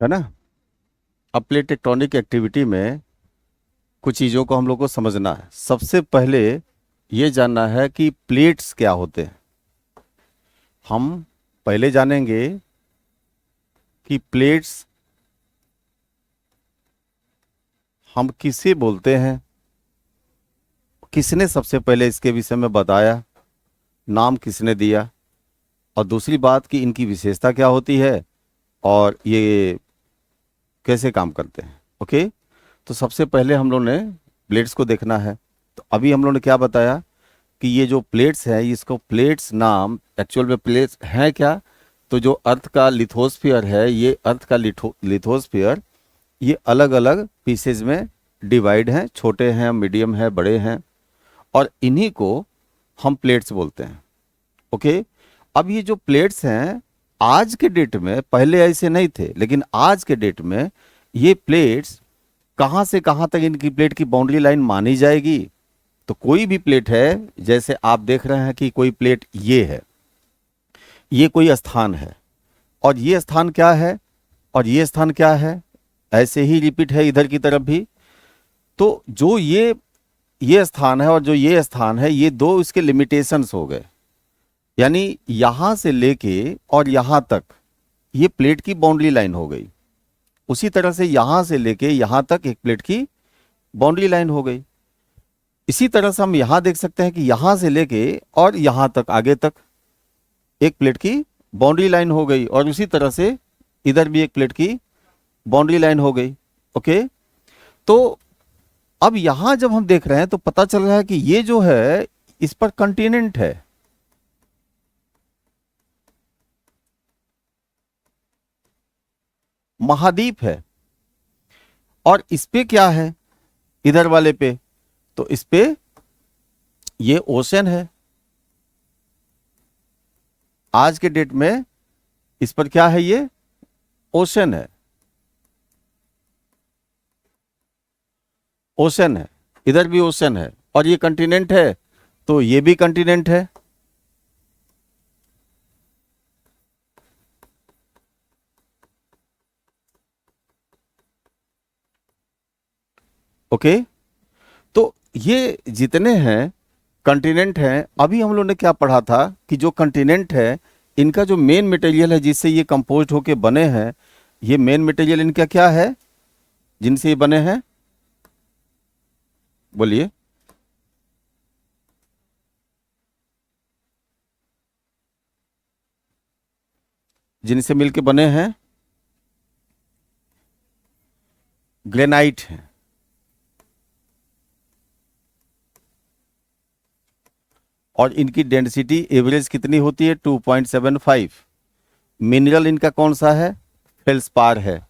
है ना। अब प्लेट टेक्टोनिक एक्टिविटी में कुछ चीज़ों को हम लोग को समझना है। सबसे पहले ये जानना है कि प्लेट्स क्या होते हैं। हम पहले जानेंगे कि प्लेट्स हम किसे बोलते हैं, किसने सबसे पहले इसके विषय में बताया, नाम किसने दिया, और दूसरी बात कि इनकी विशेषता क्या होती है और ये कैसे काम करते हैं। ओके, तो सबसे पहले हम लोग ने प्लेट्स को देखना है। तो अभी हम लोग ने क्या बताया कि ये जो प्लेट्स हैं, इसको प्लेट्स नाम एक्चुअल में प्लेट्स हैं क्या। तो जो अर्थ का लिथोस्फीयर है, ये अर्थ का लिथोस्फीयर ये अलग अलग पीसेज में डिवाइड हैं, छोटे हैं, मीडियम है, बड़े हैं, और इन्हीं को हम प्लेट्स बोलते हैं। ओके, अब ये जो प्लेट्स हैं आज के डेट में, पहले ऐसे नहीं थे, लेकिन आज के डेट में ये प्लेट्स कहाँ से कहाँ तक इनकी प्लेट की बाउंड्री लाइन मानी जाएगी। तो कोई भी प्लेट है, जैसे आप देख रहे हैं कि कोई प्लेट ये है, ये कोई स्थान है, और ये स्थान क्या है और ये स्थान क्या है, ऐसे ही रिपीट है इधर की तरफ भी। तो जो ये स्थान है और जो ये स्थान है, ये दो इसके लिमिटेशंस हो गए। यानी यहां से लेके और यहां तक ये प्लेट की बाउंड्री लाइन हो गई। उसी तरह से यहां से लेके यहां तक एक प्लेट की बाउंड्री लाइन हो गई। इसी तरह से हम यहां देख सकते हैं कि यहां से लेके और यहां तक आगे तक एक प्लेट की बाउंड्री लाइन हो गई, और उसी तरह से इधर भी एक प्लेट की बाउंड्री लाइन हो गई। ओके, तो अब यहां जब हम देख रहे हैं तो पता चल रहा है कि ये जो है इस पर कंटिनेंट है। महाद्वीप है, और इस पे क्या है, इधर वाले पे, तो इस पे ये ओशन है। आज के डेट में इस पर क्या है, ये ओशन है, ओशन है, इधर भी ओशन है, और ये कंटिनेंट है, तो ये भी कंटिनेंट है। ओके, तो ये जितने हैं कंटिनेंट हैं। अभी हम लोग ने क्या पढ़ा था कि जो कंटिनेंट है इनका जो मेन मटेरियल है जिससे ये कंपोज होके बने हैं, ये मेन मटेरियल इनका क्या है जिनसे ये बने हैं, बोलिए। जिनसे मिलके बने हैं ग्रेनाइट है, और इनकी डेंसिटी एवरेज कितनी होती है, 2.75। मिनरल इनका कौन सा है, फेल्सपार है।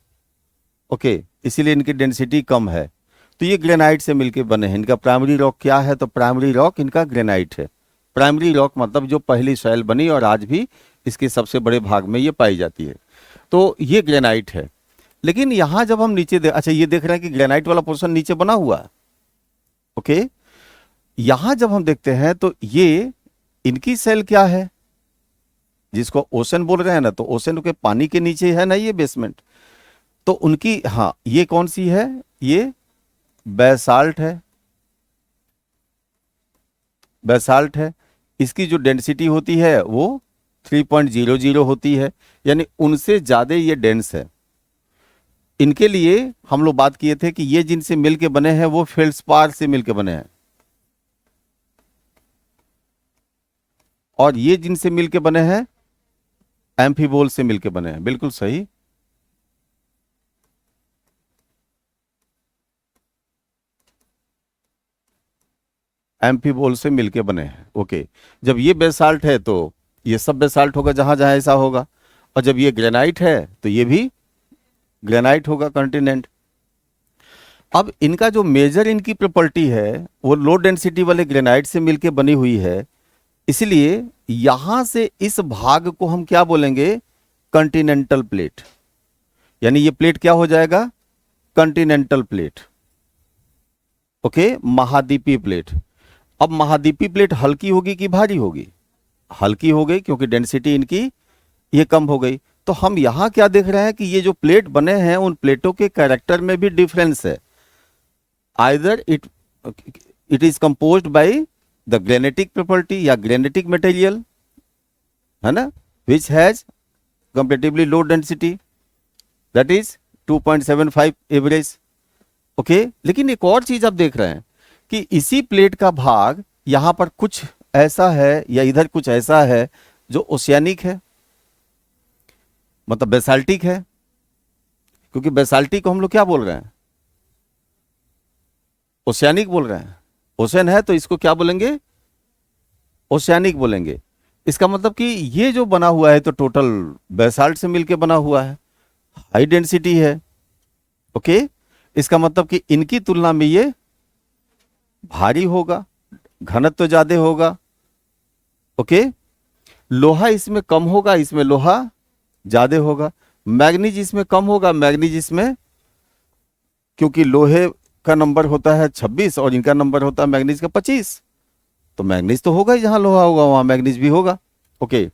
ओके, इसीलिए इनकी डेंसिटी कम है। तो ये ग्रेनाइट से मिलके बने हैं। इनका प्राइमरी रॉक क्या है, तो प्राइमरी रॉक इनका ग्रेनाइट है। प्राइमरी रॉक मतलब जो पहली सॉइल बनी और आज भी इसके सबसे बड़े भाग में ये पाई जाती है, तो ये ग्रेनाइट है। लेकिन यहां जब हम नीचे अच्छा ये देख रहे हैं कि ग्रेनाइट वाला पोर्शन नीचे बना हुआ है। ओके, यहां जब हम देखते हैं तो ये इनकी सेल क्या है, जिसको ओशन बोल रहे हैं ना, तो ओशन के पानी के नीचे है ना ये बेसमेंट। तो उनकी, हाँ, ये कौन सी है, ये बेसाल्ट है, बेसाल्ट है। इसकी जो डेंसिटी होती है वो 3.00 होती है, यानी उनसे ज्यादा ये डेंस है। इनके लिए हम लोग बात किए थे कि ये जिनसे मिलके बने हैं वो फेल्सपार से मिलके बने हैं, और ये जिनसे मिलके बने हैं एम्फीबोल से मिलके बने हैं। बिल्कुल सही। एम्फीबोल से मिलके बने हैं। ओके, जब ये बेसाल्ट है तो ये सब बेसाल्ट होगा जहां जहां ऐसा होगा, और जब ये ग्रेनाइट है तो ये भी ग्रेनाइट होगा, कंटिनेंट। अब इनका जो मेजर इनकी प्रॉपर्टी है वो लो डेंसिटी वाले ग्रेनाइट से मिलके बनी हुई है, इसलिए यहां से इस भाग को हम क्या बोलेंगे, कंटिनेंटल प्लेट। यानी ये प्लेट क्या हो जाएगा, कंटिनेंटल प्लेट। ओके, महाद्वीपीय प्लेट। अब महाद्वीपीय प्लेट हल्की होगी कि भारी होगी, हल्की हो गई क्योंकि डेंसिटी इनकी ये कम हो गई। तो तो हम यहां क्या देख रहे हैं कि ये जो प्लेट बने हैं उन प्लेटों के कैरेक्टर में भी डिफरेंस है। Either it is composed by the granitic property या ग्रेनेटिक मटेरियल, है ना, which has comparatively low density, that is 2.75 average. Okay, लेकिन एक और चीज आप देख रहे हैं कि इसी प्लेट का भाग यहां पर कुछ ऐसा है या इधर कुछ ऐसा है जो ओशियानिक है, मतलब बेसाल्टिक है। क्योंकि बेसाल्टिक को हम लोग क्या बोल रहे हैं, ओशियानिक बोल रहे हैं। ओशन है तो इसको क्या बोलेंगे, ओशियानिक बोलेंगे। इसका मतलब कि ये जो बना हुआ है तो टोटल बेसाल्ट से मिलके बना हुआ है, हाई डेंसिटी है। ओके, इसका मतलब कि इनकी तुलना में ये भारी होगा, घनत्व तो ज्यादा होगा। ओके, लोहा इसमें कम होगा, इसमें लोहा ज्यादा होगा। मैग्नीज इसमें कम होगा, मैग्नीज इसमें, क्योंकि लोहे का नंबर होता है 26 और इनका नंबर होता है मैग्नीज का 25, तो मैग्नीज तो होगा ही, जहां लोहा होगा वहां मैग्नीज भी होगा। ओके,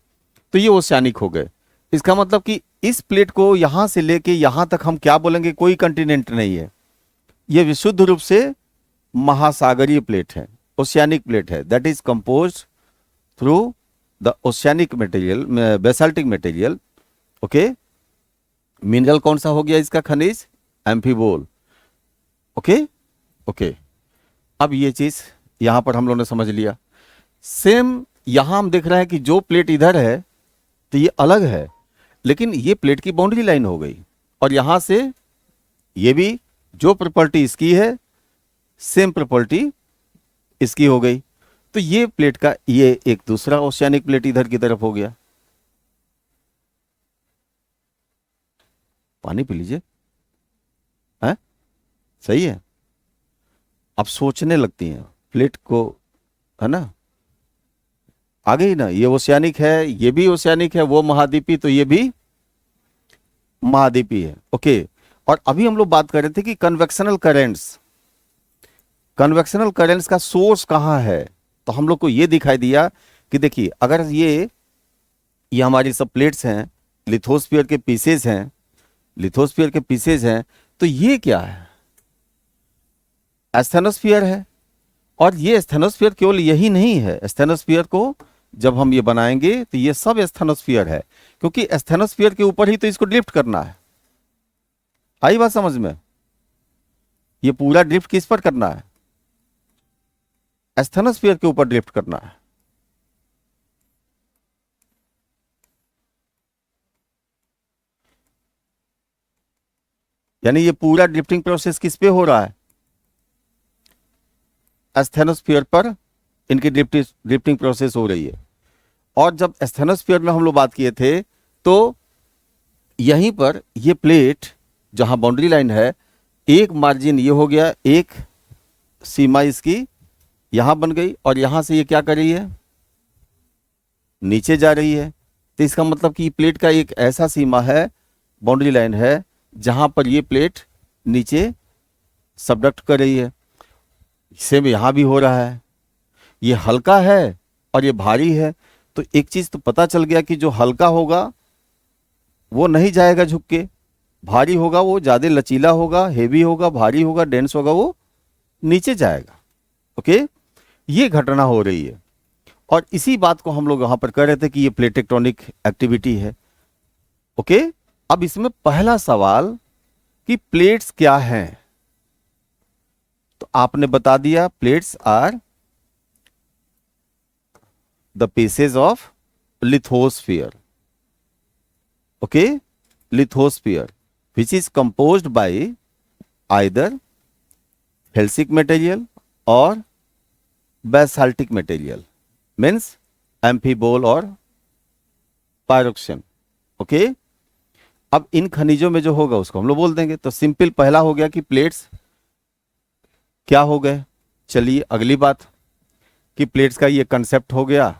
तो ये ओशियानिक हो गए। इसका मतलब कि इस प्लेट को यहां से लेके यहां तक हम क्या बोलेंगे, कोई कंटिनेंट नहीं है, ये विशुद्ध रूप से महासागरीय प्लेट है, ओशियानिक प्लेट है। That is composed through the oceanic material, basaltic material. Okay, mineral कौन सा हो गया इसका, खनिज एम्फीबोल। ओके ओके, अब ये चीज यहां पर हम लोगों ने समझ लिया। सेम यहां हम देख रहे हैं कि जो प्लेट इधर है तो ये अलग है, लेकिन ये प्लेट की बाउंड्री लाइन हो गई, और यहां से ये भी जो प्रॉपर्टी इसकी है सेम प्रॉपर्टी इसकी हो गई। तो ये प्लेट का ये एक दूसरा ओशियानिक प्लेट इधर की तरफ हो गया। पानी पी लीजिए, है सही है। अब सोचने लगती हैं प्लेट को, है ना, आ गई ना, ये ओशियानिक है, ये भी ओशियानिक है, वो महाद्वीपी तो ये भी महाद्वीपी है। ओके, और अभी हम लोग बात कर रहे थे कि कन्वेक्शनल करेंट्स, कन्वेक्शनल करेंट्स का सोर्स कहां है। तो हम लोग को ये दिखाई दिया कि देखिए, अगर ये हमारी सब प्लेट्स हैं, लिथोस्फीयर के पीसेस हैं, लिथोस्फीयर के पीसेस हैं, तो ये क्या है, एस्थेनोस्फीयर है। और ये एस्थेनोस्फीयर केवल यही नहीं है, एस्थेनोस्फीयर को जब हम ये बनाएंगे तो ये सब एस्थेनोस्फीयर है, क्योंकि एस्थेनोस्फीयर के ऊपर ही तो इसको ड्रिफ्ट करना है। आई बात समझ में, ये पूरा ड्रिफ्ट किस पर करना है, एस्थेनोस्फीयर के ऊपर ड्रिफ्ट करना है। यानी ये पूरा ड्रिफ्टिंग प्रोसेस किस पे हो रहा है, एस्थेनोस्फीयर पर इनकी ड्रिफ्टिंग प्रोसेस हो रही है। और जब एस्थेनोस्फीयर में हम लोग बात किए थे तो यहीं पर ये प्लेट जहां बाउंड्री लाइन है, एक मार्जिन ये हो गया, एक सीमा इसकी यहां बन गई, और यहां से ये क्या कर रही है, नीचे जा रही है। तो इसका मतलब कि प्लेट का एक ऐसा सीमा है, बाउंड्री लाइन है, जहां पर ये प्लेट नीचे सबडक्ट कर रही है। सेम यहां भी हो रहा है, ये हल्का है और ये भारी है। तो एक चीज तो पता चल गया कि जो हल्का होगा वो नहीं जाएगा झुक के, भारी होगा वो ज्यादा लचीला होगा, हेवी होगा, भारी होगा, डेंस होगा, वो नीचे जाएगा। ओके, ये घटना हो रही है, और इसी बात को हम लोग यहां पर कह रहे थे कि ये प्लेट टेक्टोनिक एक्टिविटी है। ओके, अब इसमें पहला सवाल कि प्लेट्स क्या हैं, तो आपने बता दिया plates are the pieces of lithosphere. Okay, lithosphere which is composed by either felsic material or basaltic material, means amphibole और pyroxene। ओके, अब इन खनिजों में जो होगा उसको हम लोग बोल देंगे। तो सिंपल पहला हो गया कि प्लेट्स क्या हो गए। चलिए अगली बात कि प्लेट्स का ये कंसेप्ट हो गया,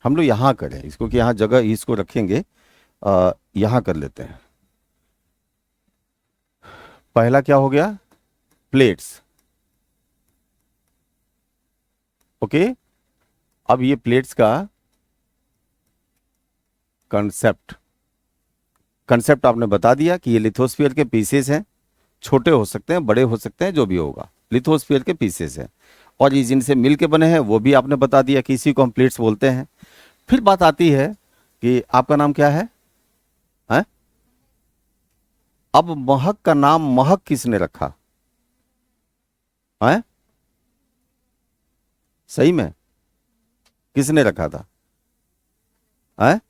हम लोग यहां करें इसको, कि यहां जगह इसको रखेंगे, यहां कर लेते हैं। पहला क्या हो गया, प्लेट्स। ओके, अब ये प्लेट्स का कंसेप्ट, कंसेप्ट आपने बता दिया कि ये लिथोस्फीयर के पीसेस हैं, छोटे हो सकते हैं, बड़े हो सकते हैं, जो भी होगा, लिथोस्फीयर के पीसेस हैं। और ये जिनसे मिल के बने हैं वो भी आपने बता दिया कि इसी को हम प्लेट्स बोलते हैं। फिर बात आती है कि आपका नाम क्या है? हैं? अब महक का नाम महक किसने रखा? है सही में किसने रखा था? है?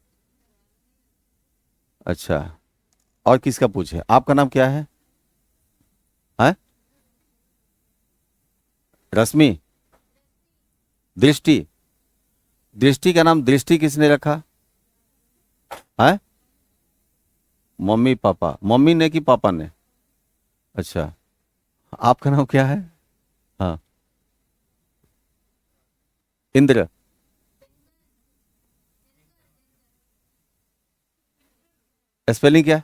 अच्छा, और किसका पूछे? आपका नाम क्या है? है? रश्मि? दृष्टि? दृष्टि का नाम दृष्टि किसने रखा? है? Mummy papa? मम्मी ने कि पापा ने? अच्छा, आपका नाम क्या है? हाँ, इंद्र? स्पेलिंग क्या?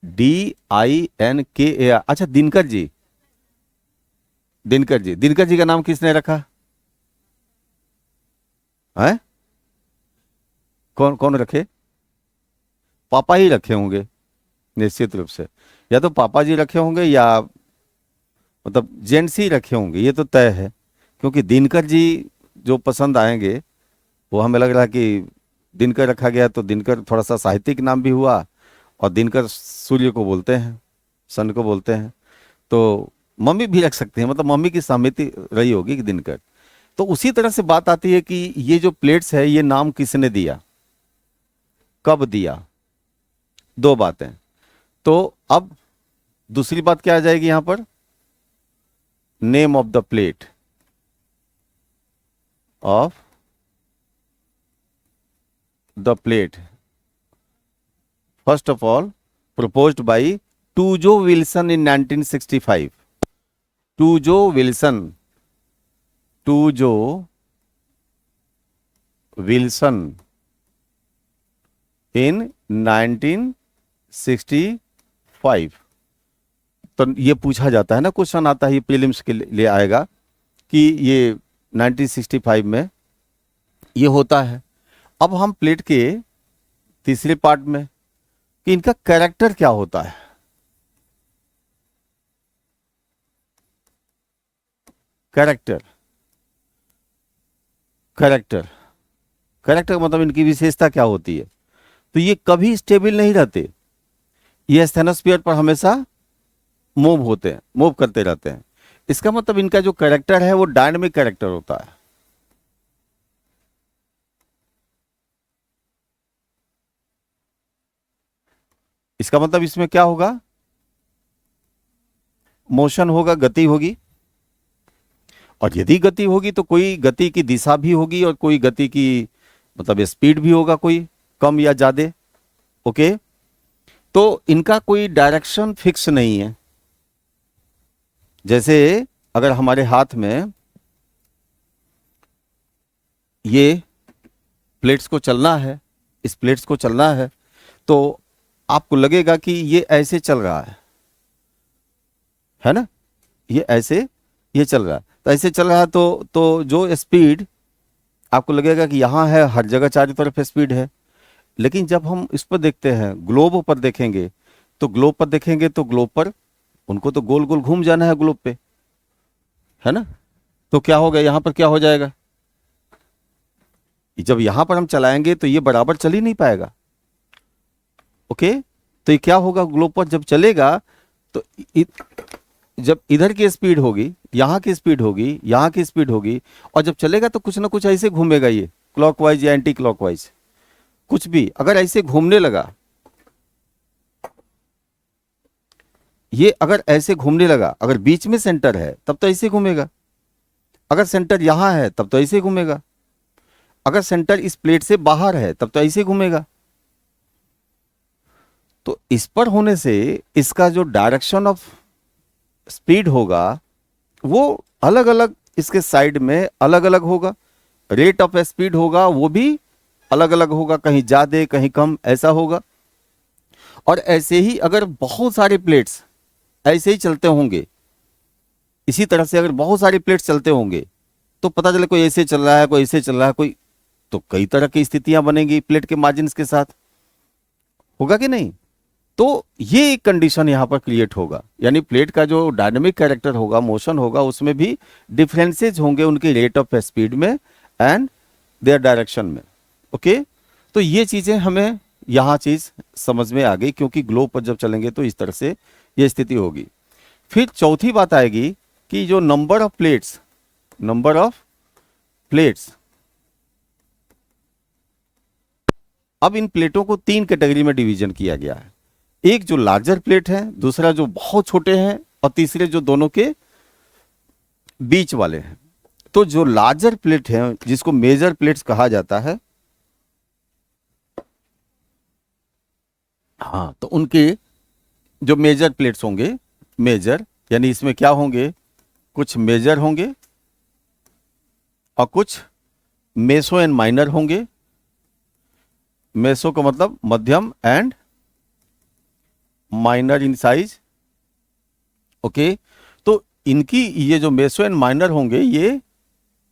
DINKAR। अच्छा, दिनकर जी? दिनकर जी, दिनकर जी का नाम किसने रखा है? कौन कौन रखे? पापा ही रखे होंगे निश्चित रूप से। या तो पापा जी रखे होंगे या मतलब जेंट्स ही रखे होंगे, ये तो तय है। क्योंकि दिनकर जी जो पसंद आएंगे वो हमें लग रहा है कि दिनकर रखा गया, तो दिनकर थोड़ा सा साहित्यिक नाम भी हुआ। और दिनकर सूर्य को बोलते हैं, सन को बोलते हैं। तो मम्मी भी रख सकते हैं, मतलब मम्मी की सहमति रही होगी कि दिनकर। तो उसी तरह से बात आती है कि ये जो प्लेट्स है ये नाम किसने दिया, कब दिया? दो बातें। तो अब दूसरी बात क्या आ जाएगी यहां पर? Name of the plate of the plate first of all proposed by Tuzo Wilson in 1965। Tuzo Wilson, Tuzo Wilson in 1965। तो ये पूछा जाता है ना, क्वेश्चन आता है, ये प्रीलिम्स के लिए आएगा कि ये 1965 में ये होता है। अब हम प्लेट के तीसरे पार्ट में कि इनका कैरेक्टर क्या होता है। कैरेक्टर, कैरेक्टर, कैरेक्टर मतलब इनकी विशेषता क्या होती है? तो ये कभी स्टेबल नहीं रहते, ये स्थेनोस्फीयर पर हमेशा मूव होते हैं, मूव करते रहते हैं। इसका मतलब इनका जो कैरेक्टर है वो डायनामिक कैरेक्टर होता है। इसका मतलब इसमें क्या होगा? मोशन होगा, गति होगी। और यदि गति होगी तो कोई गति की दिशा भी होगी और कोई गति की मतलब स्पीड भी होगा, कोई कम या ज्यादा। ओके, तो इनका कोई डायरेक्शन फिक्स नहीं है। जैसे अगर हमारे हाथ में ये प्लेट्स को चलना है, इस प्लेट्स को चलना है, तो आपको लगेगा कि ये ऐसे चल रहा है ना? ये ऐसे, ये चल रहा है, तो ऐसे चल रहा है, तो जो स्पीड आपको लगेगा कि यहाँ है, हर जगह चारों तरफ स्पीड है। लेकिन जब हम इस पर देखते हैं, ग्लोब पर देखेंगे, तो ग्लोब पर देखेंगे तो ग्लोब पर उनको तो गोल गोल घूम जाना है ग्लोब पे, है ना? तो क्या होगा, यहाँ पर क्या हो जाएगा? जब यहाँ पर हम चलाएंगे तो ये बराबर चल ही नहीं पाएगा। ओके, तो ये क्या होगा, ग्लोब पर जब चलेगा तो जब इधर की स्पीड होगी, यहाँ की स्पीड होगी, यहाँ की स्पीड होगी, और जब चलेगा तो कुछ ना कुछ ऐसे घूमेगा, ये क्लॉकवाइज या एंटी क्लॉकवाइज, कुछ भी अगर ऐसे घूमने लगा, ये अगर ऐसे घूमने लगा, अगर बीच में सेंटर है तब तो ऐसे घूमेगा, अगर सेंटर यहां है तब तो ऐसे घूमेगा, अगर सेंटर इस प्लेट से बाहर है तब तो ऐसे घूमेगा। तो इस पर होने से इसका जो डायरेक्शन ऑफ स्पीड होगा वो अलग अलग, इसके साइड में अलग अलग होगा। रेट ऑफ स्पीड होगा वो भी अलग अलग होगा, कहीं ज्यादा कहीं कम, ऐसा होगा। और ऐसे ही अगर बहुत सारे प्लेट्स ऐसे ही चलते होंगे, इसी तरह से अगर बहुत सारे प्लेट्स चलते होंगे, तो पता चले कोई ऐसे चल रहा है, कोई ऐसे चल रहा है, कोई तो कई तरह की स्थितियां बनेंगी प्लेट के मार्जिन्स के साथ, होगा कि नहीं? तो ये एक कंडीशन यहां पर क्रिएट होगा, यानी प्लेट का जो डायनेमिक कैरेक्टर होगा, मोशन होगा, उसमें भी डिफरेंसेस होंगे उनके रेट ऑफ स्पीड में एंड देयर डायरेक्शन में। ओके, तो ये चीजें हमें यहाँ चीज समझ में आ गई, क्योंकि ग्लोब पर जब चलेंगे तो इस तरह से ये स्थिति होगी। फिर चौथी बात आएगी कि जो नंबर ऑफ प्लेट्स, अब इन प्लेटों को 3 कैटेगरी में डिवीजन किया गया है। एक जो लार्जर प्लेट है, दूसरा जो बहुत छोटे हैं, और तीसरे जो दोनों के बीच वाले हैं। तो जो लार्जर प्लेट है, जिसको मेजर प्लेट्स कहा जाता है, हाँ, तो उनके जो मेजर प्लेट्स होंगे, मेजर यानी इसमें क्या होंगे, कुछ मेजर होंगे और कुछ मेसो एंड माइनर होंगे। मेसो का मतलब मध्यम and minor in size. Okay, तो इनकी ये जो मेसो एंड माइनर होंगे ये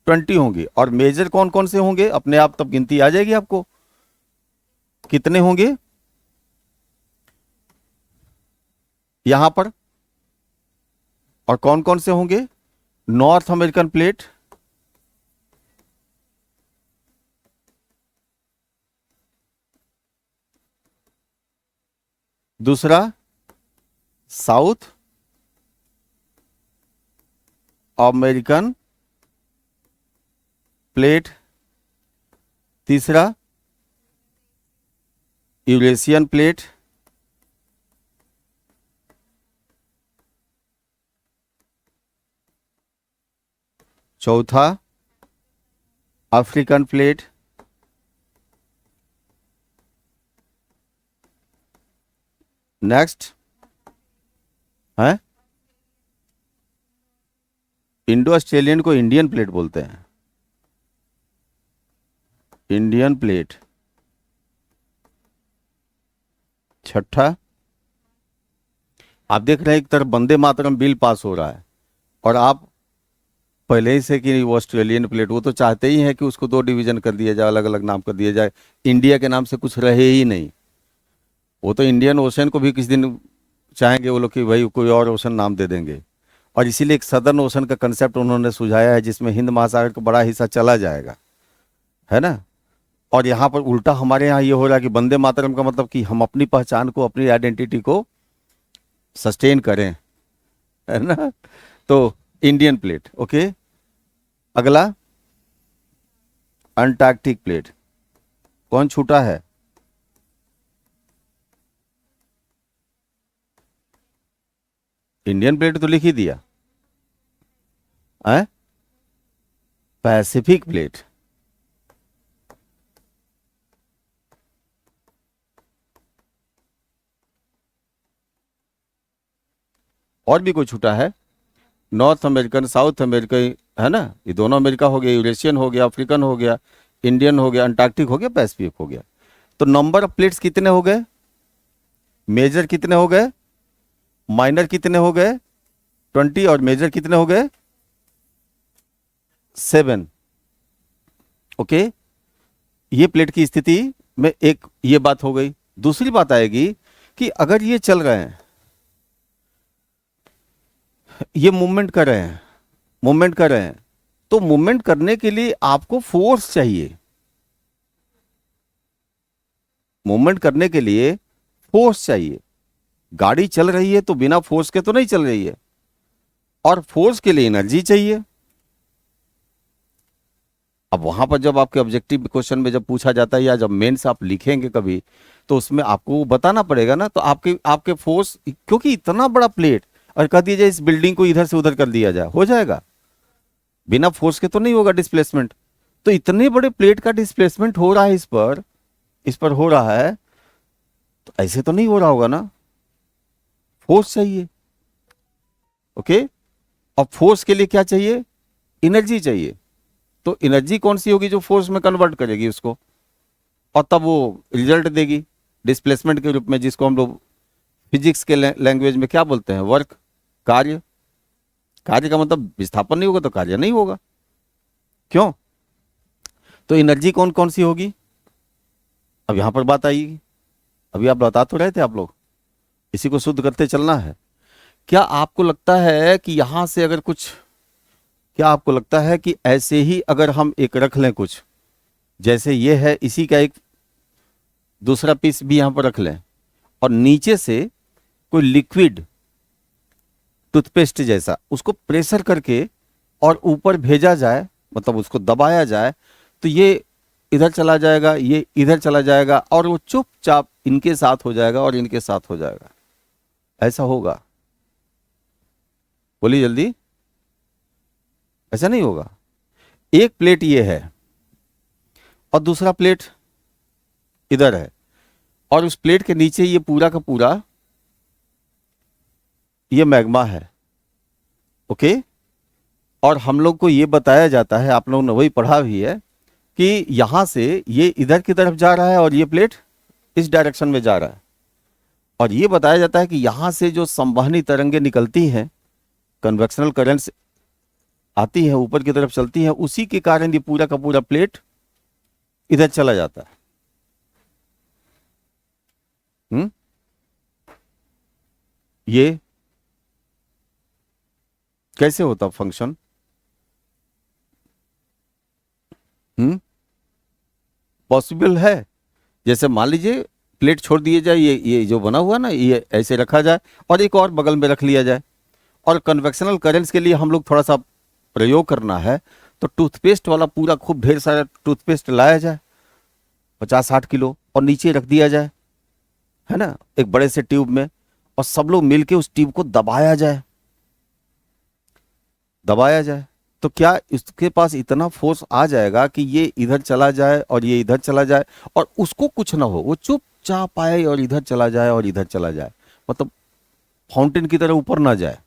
20 होंगे, और मेजर कौन कौन से होंगे अपने आप तब गिनती आ जाएगी आपको, कितने होंगे यहां पर, और कौन कौन से होंगे। नॉर्थ अमेरिकन प्लेट, दूसरा साउथ अमेरिकन प्लेट, तीसरा यूरेशियन प्लेट, चौथा अफ्रीकन प्लेट, नेक्स्ट है इंडो ऑस्ट्रेलियन को इंडियन प्लेट बोलते हैं, इंडियन प्लेट। छठा, आप देख रहे हैं एक तरफ वंदे मातरम बिल पास हो रहा है, और आप पहले ही से कि वो ऑस्ट्रेलियन प्लेट, वो तो चाहते ही हैं कि उसको 2 डिवीजन कर दिया जाए, अलग अलग नाम कर दिया जाए, इंडिया के नाम से कुछ रहे ही नहीं। वो तो इंडियन ओशन को भी किसी दिन चाहेंगे वो लोग कि भाई कोई और ओशन नाम दे देंगे, और इसीलिए एक सदर्न ओशन का कंसेप्ट उन्होंने सुझाया है, जिसमें हिंद महासागर का बड़ा हिस्सा चला जाएगा, है ना। और यहाँ पर उल्टा हमारे यहाँ ये हो रहा है कि वंदे मातरम का मतलब कि हम अपनी पहचान को, अपनी आइडेंटिटी को सस्टेन करें, है ना। तो इंडियन प्लेट। ओके, अगला अंटार्कटिक प्लेट, कौन छूटा है? इंडियन प्लेट तो लिख ही दिया है, पैसिफिक प्लेट। और भी कोई छूटा है? नॉर्थ अमेरिकन, साउथ अमेरिकन, है ना, ये दोनों अमेरिका हो गया, यूरेशियन हो गया, अफ्रीकन हो गया, इंडियन हो गया, अंटार्कटिक हो गया, पैसिफिक हो गया। तो नंबर ऑफ प्लेट्स कितने हो गए? मेजर कितने हो गए? माइनर कितने हो गए? 20, और मेजर कितने हो गए? 7। ओके, ये प्लेट की स्थिति में एक ये बात हो गई। दूसरी बात आएगी कि अगर ये चल रहे हैं, ये मूवमेंट कर रहे हैं, तो मूवमेंट करने के लिए आपको फोर्स चाहिए, मूवमेंट करने के लिए फोर्स चाहिए। गाड़ी चल रही है तो बिना फोर्स के तो नहीं चल रही है, और फोर्स के लिए एनर्जी चाहिए। अब वहां पर जब आपके ऑब्जेक्टिव क्वेश्चन में जब पूछा जाता है, या जब मेंस आप लिखेंगे कभी, तो उसमें आपको बताना पड़ेगा ना। तो आपके फोर्स, क्योंकि इतना बड़ा प्लेट, और कह दिया जाए इस बिल्डिंग को इधर से उधर कर दिया जाए, हो जाएगा? बिना फोर्स के तो नहीं होगा डिस्प्लेसमेंट। तो इतने बड़े प्लेट का डिस्प्लेसमेंट हो रहा है, इस पर हो रहा है, तो ऐसे तो नहीं हो रहा होगा ना, फोर्स चाहिए। ओके, और फोर्स के लिए क्या चाहिए? एनर्जी चाहिए। तो एनर्जी कौन सी होगी जो फोर्स में कन्वर्ट करेगी उसको, और तब वो रिजल्ट देगी डिस्प्लेसमेंट के रूप में, जिसको हम लोग फिजिक्स के लैंग्वेज में क्या बोलते हैं? वर्क, कार्य। कार्य का मतलब विस्थापन नहीं होगा तो कार्य नहीं होगा। क्यों? तो एनर्जी कौन कौन सी होगी? अब यहां पर बात आएगी। अभी आप बता तो रहे थे आप लोग, इसी को शुद्ध करते चलना है। क्या आपको लगता है कि यहां से अगर कुछ, क्या आपको लगता है कि ऐसे ही अगर हम एक रख लें कुछ, जैसे ये है, इसी का एक दूसरा पीस भी यहां पर रख लें, और नीचे से कोई लिक्विड टूथपेस्ट जैसा उसको प्रेशर करके और ऊपर भेजा जाए, मतलब उसको दबाया जाए, तो ये इधर चला जाएगा, ये इधर चला जाएगा, और वो चुपचाप इनके साथ हो जाएगा और इनके साथ हो जाएगा। ऐसा होगा? बोलिए जल्दी। ऐसा नहीं होगा। एक प्लेट ये है और दूसरा प्लेट इधर है, और उस प्लेट के नीचे ये पूरा का पूरा ये मैग्मा है। ओके। और हम लोग को ये बताया जाता है, आप लोगों ने वही पढ़ा भी है, कि यहां से ये इधर की तरफ जा रहा है और ये प्लेट इस डायरेक्शन में जा रहा है, और ये बताया जाता है कि यहां से जो संवहनी तरंगें निकलती हैं, कन्वेक्शनल करंट्स आती है, ऊपर की तरफ चलती है, उसी के कारण ये पूरा का पूरा प्लेट इधर चला जाता है। ये कैसे होता फंक्शन? पॉसिबल है। जैसे मान लीजिए प्लेट छोड़ दिए जाए, ये जो बना हुआ ना, ये ऐसे रखा जाए और एक और बगल में रख लिया जाए, और कन्वेक्शनल करंट्स के लिए हम लोग थोड़ा सा प्रयोग करना है, तो टूथपेस्ट वाला पूरा खूब ढेर सारा टूथपेस्ट लाया जाए, 50-60 किलो, और नीचे रख दिया जाए, है ना, एक बड़े से ट्यूब में, और सब लोग मिलके उस ट्यूब को दबाया जाए, दबाया जाए, तो क्या इसके पास इतना फोर्स आ जाएगा कि ये इधर चला जाए और ये इधर चला जाए, और उसको कुछ ना हो, वो चुपचाप आए और इधर चला जाए और इधर चला जाए, मतलब फाउंटेन की तरह ऊपर ना जाए।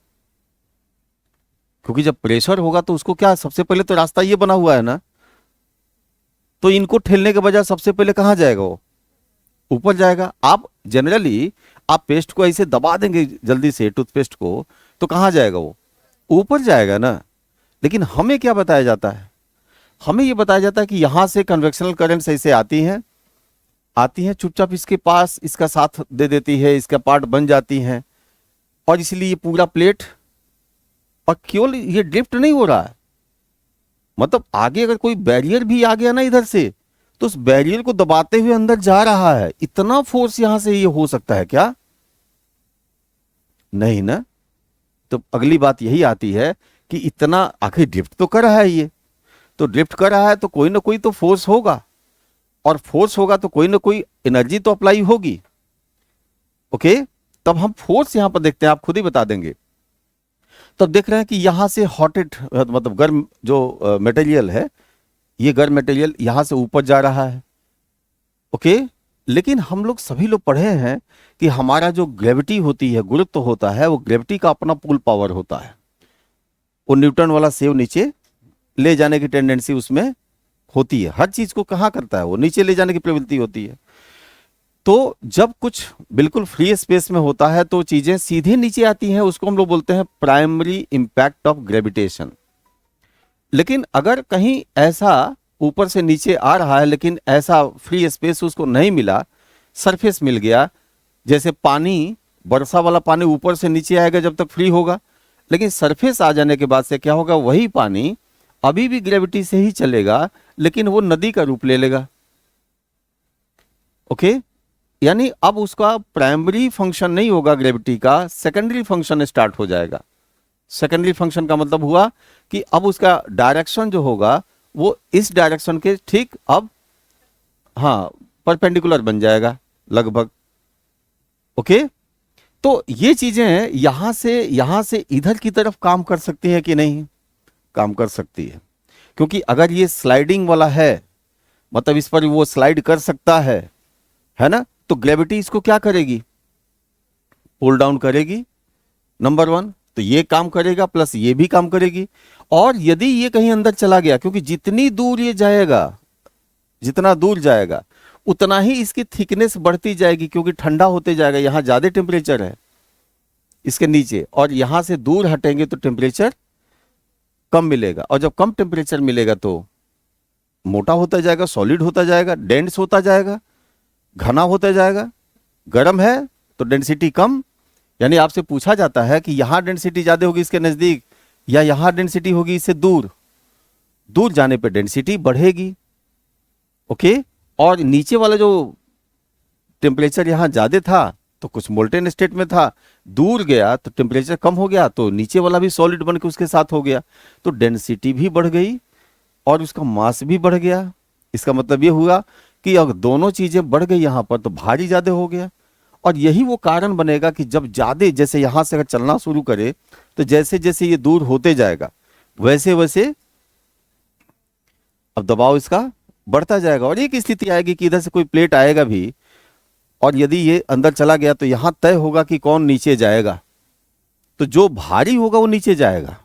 क्योंकि जब प्रेशर होगा तो उसको क्या, सबसे पहले तो रास्ता ये बना हुआ है ना, तो इनको ठेलने के बजाय सबसे पहले कहां जाएगा? वो ऊपर जाएगा। आप जनरली आप पेस्ट को ऐसे दबा देंगे जल्दी से, टूथपेस्ट को, तो कहां जाएगा? वो ऊपर जाएगा ना। लेकिन हमें क्या बताया जाता है? हमें यह बताया जाता है कि यहां से कन्वेक्शनल करंट्स ऐसे आती हैं, आती हैं, चुपचाप इसके पास इसका साथ दे देती है, इसका पार्ट बन जाती हैं, और इसलिए ये पूरा प्लेट, और केवल ये ड्रिफ्ट नहीं हो रहा है, मतलब आगे अगर कोई बैरियर भी आ गया ना इधर से, तो उस बैरियर को दबाते हुए अंदर जा रहा है। इतना फोर्स यहां से ये हो सकता है क्या? नहीं ना। तो अगली बात यही आती है कि इतना आखिर ड्रिफ्ट तो कर रहा है ये, तो ड्रिफ्ट कर रहा है तो कोई ना कोई तो फोर्स होगा, और फोर्स होगा तो कोई ना कोई एनर्जी तो अप्लाई होगी। ओके। तब हम फोर्स यहां पर देखते हैं, आप खुद ही बता देंगे। तब देख रहे हैं कि यहां से हॉटेड, मतलब गर्म जो मटेरियल है, ये गर्म मटेरियल यहां से ऊपर जा रहा है। ओके। लेकिन हम लोग सभी लोग पढ़े हैं कि हमारा जो ग्रेविटी होती है, गुरुत्व होता है, वो ग्रेविटी का अपना पुल पावर होता है। वो न्यूटन वाला सेव नीचे ले जाने की टेंडेंसी उसमें होती है। हर चीज को कहां करता है? वो नीचे ले जाने की प्रवृत्ति होती है। तो जब कुछ बिल्कुल फ्री स्पेस में होता है तो चीजें सीधे नीचे आती हैं, उसको हम लोग बोलते हैं प्राइमरी इंपैक्ट ऑफ ग्रेविटेशन। लेकिन अगर कहीं ऐसा ऊपर से नीचे आ रहा है, लेकिन ऐसा फ्री स्पेस उसको नहीं मिला, सरफेस मिल गया, जैसे पानी, वर्षा वाला पानी ऊपर से नीचे आएगा जब तक फ्री होगा, लेकिन सरफेस आ जाने के बाद से क्या होगा? वही पानी अभी भी ग्रेविटी से ही चलेगा, लेकिन वो नदी का रूप ले लेगा। ओके। यानी अब उसका प्राइमरी फंक्शन नहीं होगा ग्रेविटी का, सेकेंडरी फंक्शन स्टार्ट हो जाएगा। सेकेंडरी फंक्शन का मतलब हुआ कि अब उसका डायरेक्शन जो होगा वो इस डायरेक्शन के ठीक अब, हाँ, परपेंडिकुलर बन जाएगा लगभग। ओके। तो ये चीजें यहां से इधर की तरफ काम कर सकती है कि नहीं? काम कर सकती है, क्योंकि अगर ये स्लाइडिंग वाला है, मतलब इस पर वो स्लाइड कर सकता है ना, तो ग्रेविटी इसको क्या करेगी? पुल डाउन करेगी, नंबर 1। तो ये काम करेगा, प्लस ये भी काम करेगी। और यदि ये कहीं अंदर चला गया, क्योंकि जितनी दूर ये जाएगा, जितना दूर जाएगा उतना ही इसकी थिकनेस बढ़ती जाएगी, क्योंकि ठंडा होते जाएगा। यहां ज्यादा टेम्परेचर है इसके नीचे, और यहां से दूर हटेंगे तो टेम्परेचर कम मिलेगा, और जब कम टेम्परेचर मिलेगा तो मोटा होता जाएगा, सॉलिड होता जाएगा, डेंस होता जाएगा, घना होता जाएगा। गर्म है तो डेंसिटी कम, यानी आपसे पूछा जाता है कि यहां डेंसिटी ज्यादा होगी इसके नजदीक या यहां डेंसिटी होगी इससे दूर, दूर जाने पर डेंसिटी बढ़ेगी। ओके, और नीचे वाला जो टेम्परेचर यहां ज्यादा था तो कुछ मोल्टेन स्टेट में था, दूर गया तो टेम्परेचर कम हो गया तो नीचे वाला भी सॉलिड बन के उसके साथ हो गया, तो डेंसिटी भी बढ़ गई और उसका मास भी बढ़ गया। इसका मतलब ये हुआ कि अगर दोनों चीजें बढ़ गई यहां पर तो भारी ज्यादा हो गया। और यही वो कारण बनेगा कि जब ज्यादा, जैसे यहां से अगर चलना शुरू करे तो जैसे जैसे ये दूर होते जाएगा वैसे वैसे अब दबाव इसका बढ़ता जाएगा। और एक स्थिति आएगी कि इधर से कोई प्लेट आएगा भी और यदि ये अंदर चला गया तो यहां तय होगा कि कौन नीचे जाएगा, तो जो भारी होगा वो नीचे जाएगा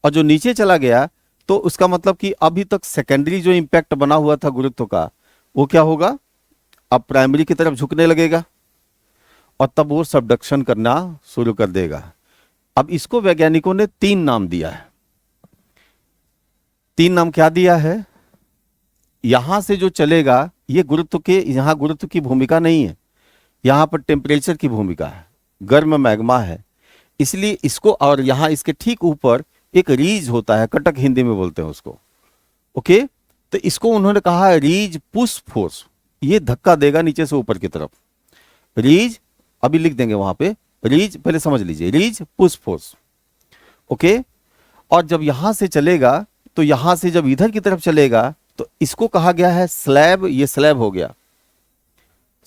और जो नीचे चला गया तो उसका मतलब कि अभी तक सेकेंडरी जो इंपैक्ट बना हुआ था गुरुत्व का वो क्या होगा, अब प्राइमरी की तरफ झुकने लगेगा और तब वो सबडक्शन करना शुरू कर देगा। अब इसको वैज्ञानिकों ने 3 नाम दिया है। 3 नाम क्या दिया है, यहां से जो चलेगा ये गुरुत्व के, यहां गुरुत्व की भूमिका नहीं है, यहां पर टेम्परेचर की भूमिका है, गर्म मैग्मा है, इसलिए इसको, और यहां इसके ठीक ऊपर एक रीज होता है, कटक हिंदी में बोलते हैं उसको। ओके, तो इसको उन्होंने कहा है रीज पुश फोर्स, ये धक्का देगा नीचे से ऊपर की तरफ। रीज अभी लिख देंगे वहां पे, रीज पहले समझ लीजिए, रीज पुश फोर्स। ओके, और जब यहां से चलेगा तो यहां से जब इधर की तरफ चलेगा तो इसको कहा गया है स्लैब, ये स्लैब हो गया,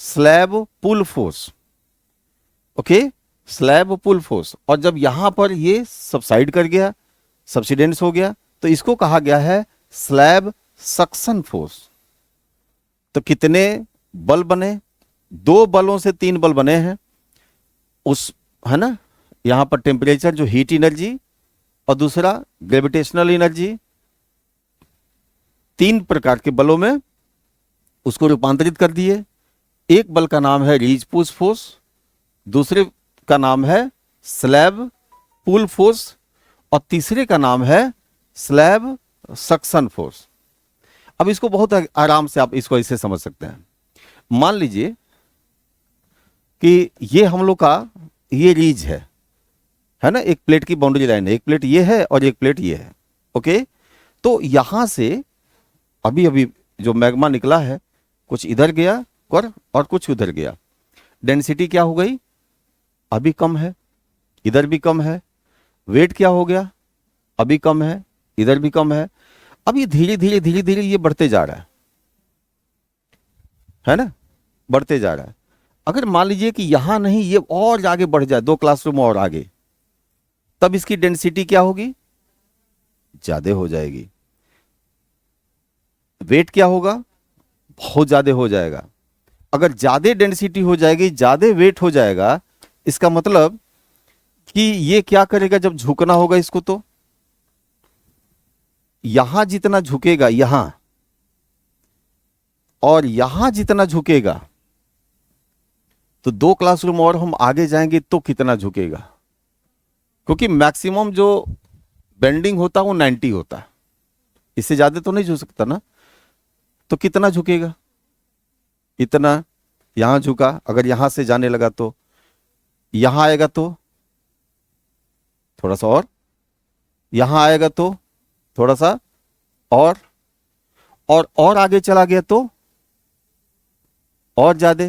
स्लैब पुल फोर्स। ओके, स्लैब पुल फोर्स। और जब यहां पर ये सबसाइड कर गया, सबसिडेंस हो गया, तो इसको कहा गया है स्लैब सक्शन फोर्स। तो कितने बल बने, 2 बलों से 3 बल बने हैं उस, है ना, यहां पर टेम्परेचर जो हीट एनर्जी और दूसरा ग्रेविटेशनल एनर्जी, 3 प्रकार के बलों में उसको रूपांतरित कर दिए। एक बल का नाम है रीज पुश फोर्स, दूसरे का नाम है स्लैब पुल फोर्स और तीसरे का नाम है स्लैब सक्शन फोर्स। अब इसको बहुत आराम से आप इसको ऐसे समझ सकते हैं। मान लीजिए कि ये हम लोग का ये रीज है ना, एक प्लेट की बाउंड्री लाइन है, एक प्लेट ये है और एक प्लेट ये है। ओके, तो यहां से अभी अभी जो मैग्मा निकला है कुछ इधर गया और कुछ उधर गया, डेंसिटी क्या हो गई, अभी कम है, इधर भी कम है, वेट क्या हो गया, अभी कम है, इधर भी कम है। अब ये धीरे धीरे ये बढ़ते जा रहा है ना, बढ़ते जा रहा है। अगर मान लीजिए कि यहां नहीं, ये और आगे बढ़ जाए 2 क्लासरूम और आगे, तब इसकी डेंसिटी क्या होगी, ज्यादा हो जाएगी। वेट क्या होगा, बहुत ज्यादा हो जाएगा। अगर ज्यादा डेंसिटी हो जाएगी, ज्यादा वेट हो जाएगा, इसका मतलब कि ये क्या करेगा, जब झुकना होगा इसको तो यहां जितना झुकेगा यहां और यहां जितना झुकेगा, तो 2 क्लासरूम और हम आगे जाएंगे तो कितना झुकेगा, क्योंकि मैक्सिमम जो बेंडिंग होता है वो 90 होता है, इससे ज्यादा तो नहीं झुक सकता ना। तो कितना झुकेगा, इतना यहां झुका, अगर यहां से जाने लगा तो यहां आएगा तो थोड़ा सा और, यहां आएगा तो थोड़ा सा और आगे चला गया तो और ज्यादा।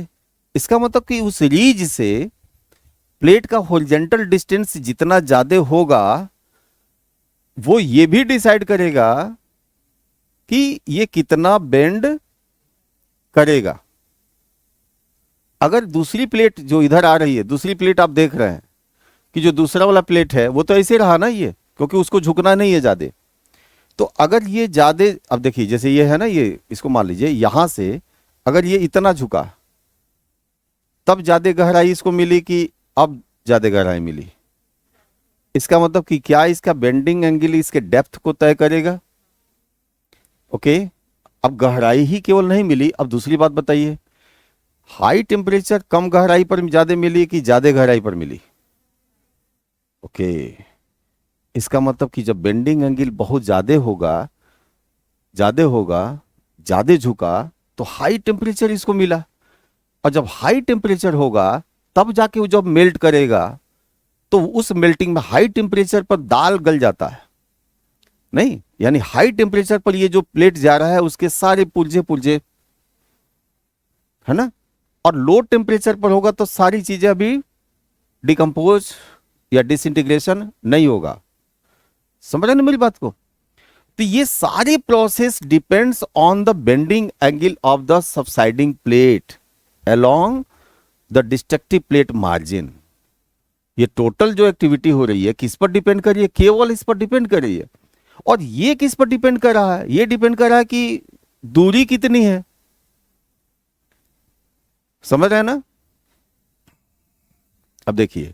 इसका मतलब कि उस रीज से प्लेट का हॉरिजॉन्टल डिस्टेंस जितना ज्यादा होगा वो ये भी डिसाइड करेगा कि ये कितना बेंड करेगा। अगर दूसरी प्लेट जो इधर आ रही है, दूसरी प्लेट आप देख रहे हैं कि जो दूसरा वाला प्लेट है वो तो ऐसे रहा ना, ये क्योंकि उसको झुकना नहीं है ज्यादा। तो अगर ये ज्यादा, अब देखिए जैसे ये है ना, ये इसको मान लीजिए यहां से अगर ये इतना झुका तब ज्यादा गहराई इसको मिली कि अब ज्यादा गहराई मिली। इसका मतलब कि क्या इसका बेंडिंग एंगल इसके डेप्थ को तय करेगा। ओके, अब गहराई ही केवल नहीं मिली, अब दूसरी बात बताइए, हाई टेम्परेचर कम गहराई पर ज्यादा मिली कि ज्यादा गहराई पर मिली। ओके, इसका मतलब कि जब बेंडिंग एंगल बहुत ज्यादा होगा ज्यादा होगा, ज्यादा झुका, तो हाई टेम्परेचर इसको मिला। और जब हाई टेम्परेचर होगा तब जाके वो जब मेल्ट करेगा, तो उस मेल्टिंग में हाई टेम्परेचर पर दाल गल जाता है। नहीं, यानी हाई टेम्परेचर पर ये जो प्लेट जा रहा है उसके सारे पुर्जे पुर्जे, है ना। और लो टेम्परेचर पर होगा तो सारी चीजें अभी डिकम्पोज या डिसइंटीग्रेशन नहीं होगा। समझ रहे ना मेरी बात को। तो ये सारे process depends on the bending angle of the subsiding plate along the destructive plate margin. ये टोटल जो एक्टिविटी हो रही है किस पर डिपेंड कर रही है? केवल इस पर डिपेंड कर रही है। और ये किस पर डिपेंड कर रहा है? ये डिपेंड कर रहा है कि दूरी कितनी है। समझ रहे हैं ना। अब देखिए,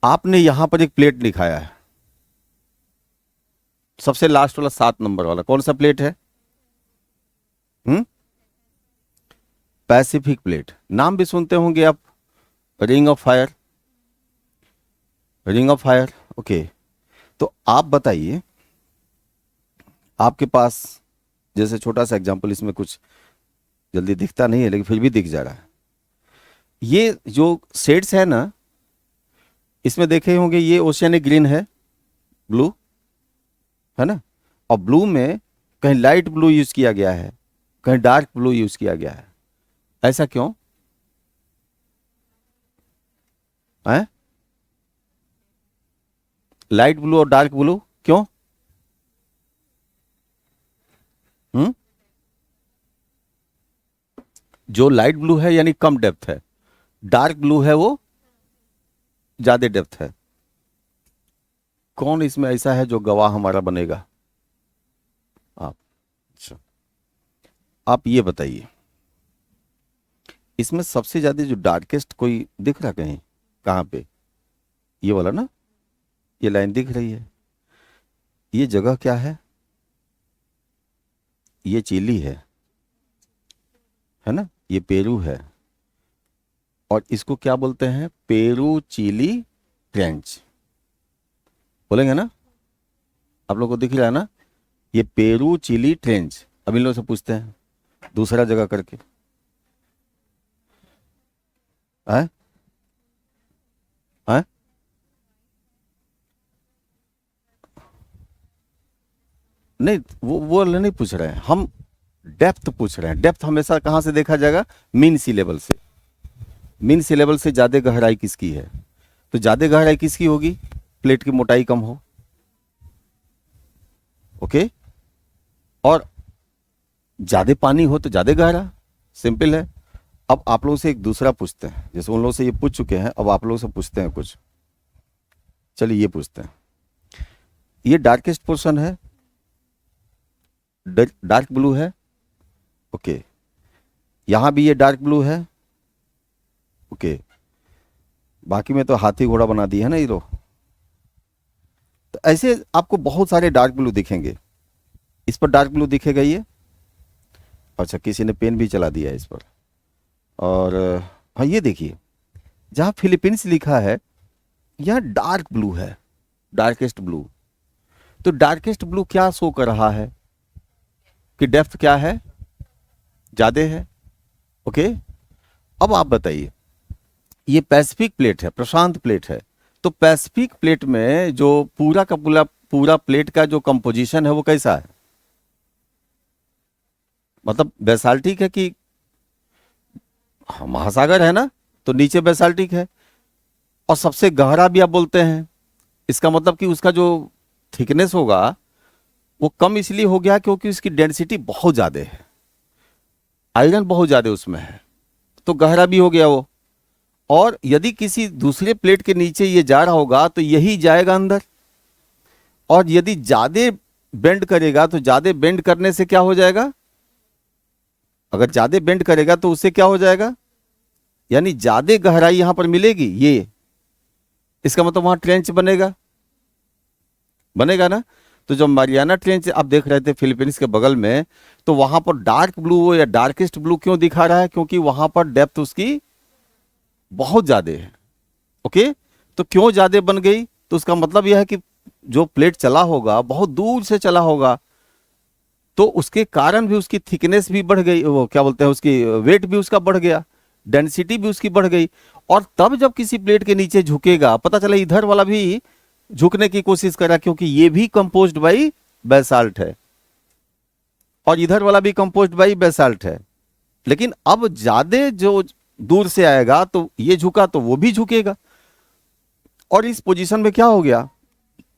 आपने यहां पर एक प्लेट दिखाया है, सबसे लास्ट वाला 7 नंबर वाला कौन सा प्लेट है? Pacific plate. नाम भी सुनते होंगे आप, ring of fire, ring of fire. Okay, तो आप बताइए, आपके पास जैसे छोटा सा एग्जांपल, इसमें कुछ जल्दी दिखता नहीं है लेकिन फिर भी दिख जा रहा है। ये जो शेड्स है ना, इसमें देखे होंगे ये ओशियनिक ग्रीन है, ब्लू है ना। और ब्लू में कहीं लाइट ब्लू यूज किया गया है, कहीं डार्क ब्लू यूज किया गया है। ऐसा क्यों है? लाइट ब्लू और डार्क ब्लू क्यों? हम्म जो लाइट ब्लू है यानी कम डेप्थ है, डार्क ब्लू है वो ज्यादा डेप्थ है। कौन इसमें ऐसा है जो गवाह हमारा बनेगा? आप। अच्छा, आप ये बताइए, इसमें सबसे ज्यादा जो डार्केस्ट कोई दिख रहा कहीं? कहाँ पे? ये वाला ना, ये लाइन दिख रही है। ये जगह क्या है? ये चिली है ना, ये पेरू है। और इसको क्या बोलते हैं? पेरू चिली ट्रेंच बोलेंगे ना। आप लोग को दिख रहा है ना, ये पेरू चिली ट्रेंच। अब इन लोगों से पूछते हैं दूसरा जगह करके, है? है? नहीं, वो वाले नहीं पूछ रहे हैं हम, डेप्थ पूछ रहे हैं। डेप्थ हमेशा कहां से देखा जाएगा? मीन सी लेवल से। मीन सी लेवल से ज्यादा गहराई किसकी है? तो ज्यादा गहराई किसकी होगी? प्लेट की मोटाई कम हो। ओके। और ज्यादा पानी हो तो ज्यादा गहरा। सिंपल है। अब आप लोगों से एक दूसरा पूछते हैं, जैसे उन लोगों से ये पूछ चुके हैं, अब आप लोगों से पूछते हैं कुछ। चलिए ये पूछते हैं, ये डार्केस्ट पोर्शन है, डार्क ब्लू है। ओके, यहां भी ये डार्क ब्लू है। ओके, बाकी में तो हाथी घोड़ा बना दिया है ना ये लोग। तो ऐसे आपको बहुत सारे डार्क ब्लू दिखेंगे। इस पर डार्क ब्लू दिखेगा ये। अच्छा, किसी ने पेन भी चला दिया है इस पर। और हाँ, ये देखिए, जहां फिलीपींस लिखा है यह डार्क ब्लू है, डार्केस्ट ब्लू। तो डार्केस्ट ब्लू क्या शो कर रहा है कि डेप्थ क्या है? ज्यादा है। ओके, अब आप बताइए, ये पैसिफिक प्लेट है, प्रशांत प्लेट है। तो पैसिफिक प्लेट में जो पूरा का पूरा पूरा प्लेट का जो कंपोजिशन है वो कैसा है? मतलब बेसाल्टिक है कि महासागर है ना, तो नीचे बेसाल्टिक है। और सबसे गहरा भी आप बोलते हैं, इसका मतलब कि उसका जो थिकनेस होगा वो कम इसलिए हो गया क्योंकि उसकी डेंसिटी बहुत ज्यादा है, आयरन बहुत ज्यादा उसमें है, तो गहरा भी हो गया वो। और यदि किसी दूसरे प्लेट के नीचे ये जा रहा होगा तो यही जाएगा अंदर। और यदि ज्यादा बेंड करेगा तो ज्यादा बेंड करने से क्या हो जाएगा? अगर ज्यादा बेंड करेगा तो उससे क्या हो जाएगा? यानी ज्यादा गहराई यहां पर मिलेगी। ये इसका मतलब वहां ट्रेंच बनेगा, बनेगा ना। तो जब मारियाना ट्रेंच आप देख रहे थे फिलीपींस के बगल में, तो वहां पर डार्क ब्लू या डार्केस्ट ब्लू क्यों दिखा रहा है? क्योंकि वहां पर डेप्थ उसकी बहुत ज्यादा है। ओके, तो क्यों ज्यादा बन गई? तो उसका मतलब यह है कि जो प्लेट चला होगा बहुत दूर से चला होगा, तो उसके कारण भी उसकी थिकनेस भी बढ़ गई, वो क्या बोलते हैं, उसकी वेट भी उसका बढ़ गया, डेंसिटी भी उसकी बढ़ गई। और तब जब किसी प्लेट के नीचे झुकेगा, पता चला इधर वाला भी झुकने की कोशिश करा, क्योंकि ये भी कंपोज्ड बाई बेसाल्ट है और इधर वाला भी कंपोज्ड बाई बेसाल्ट है। लेकिन अब ज्यादा जो दूर से आएगा तो ये झुका तो वो भी झुकेगा, और इस पोजीशन में क्या हो गया,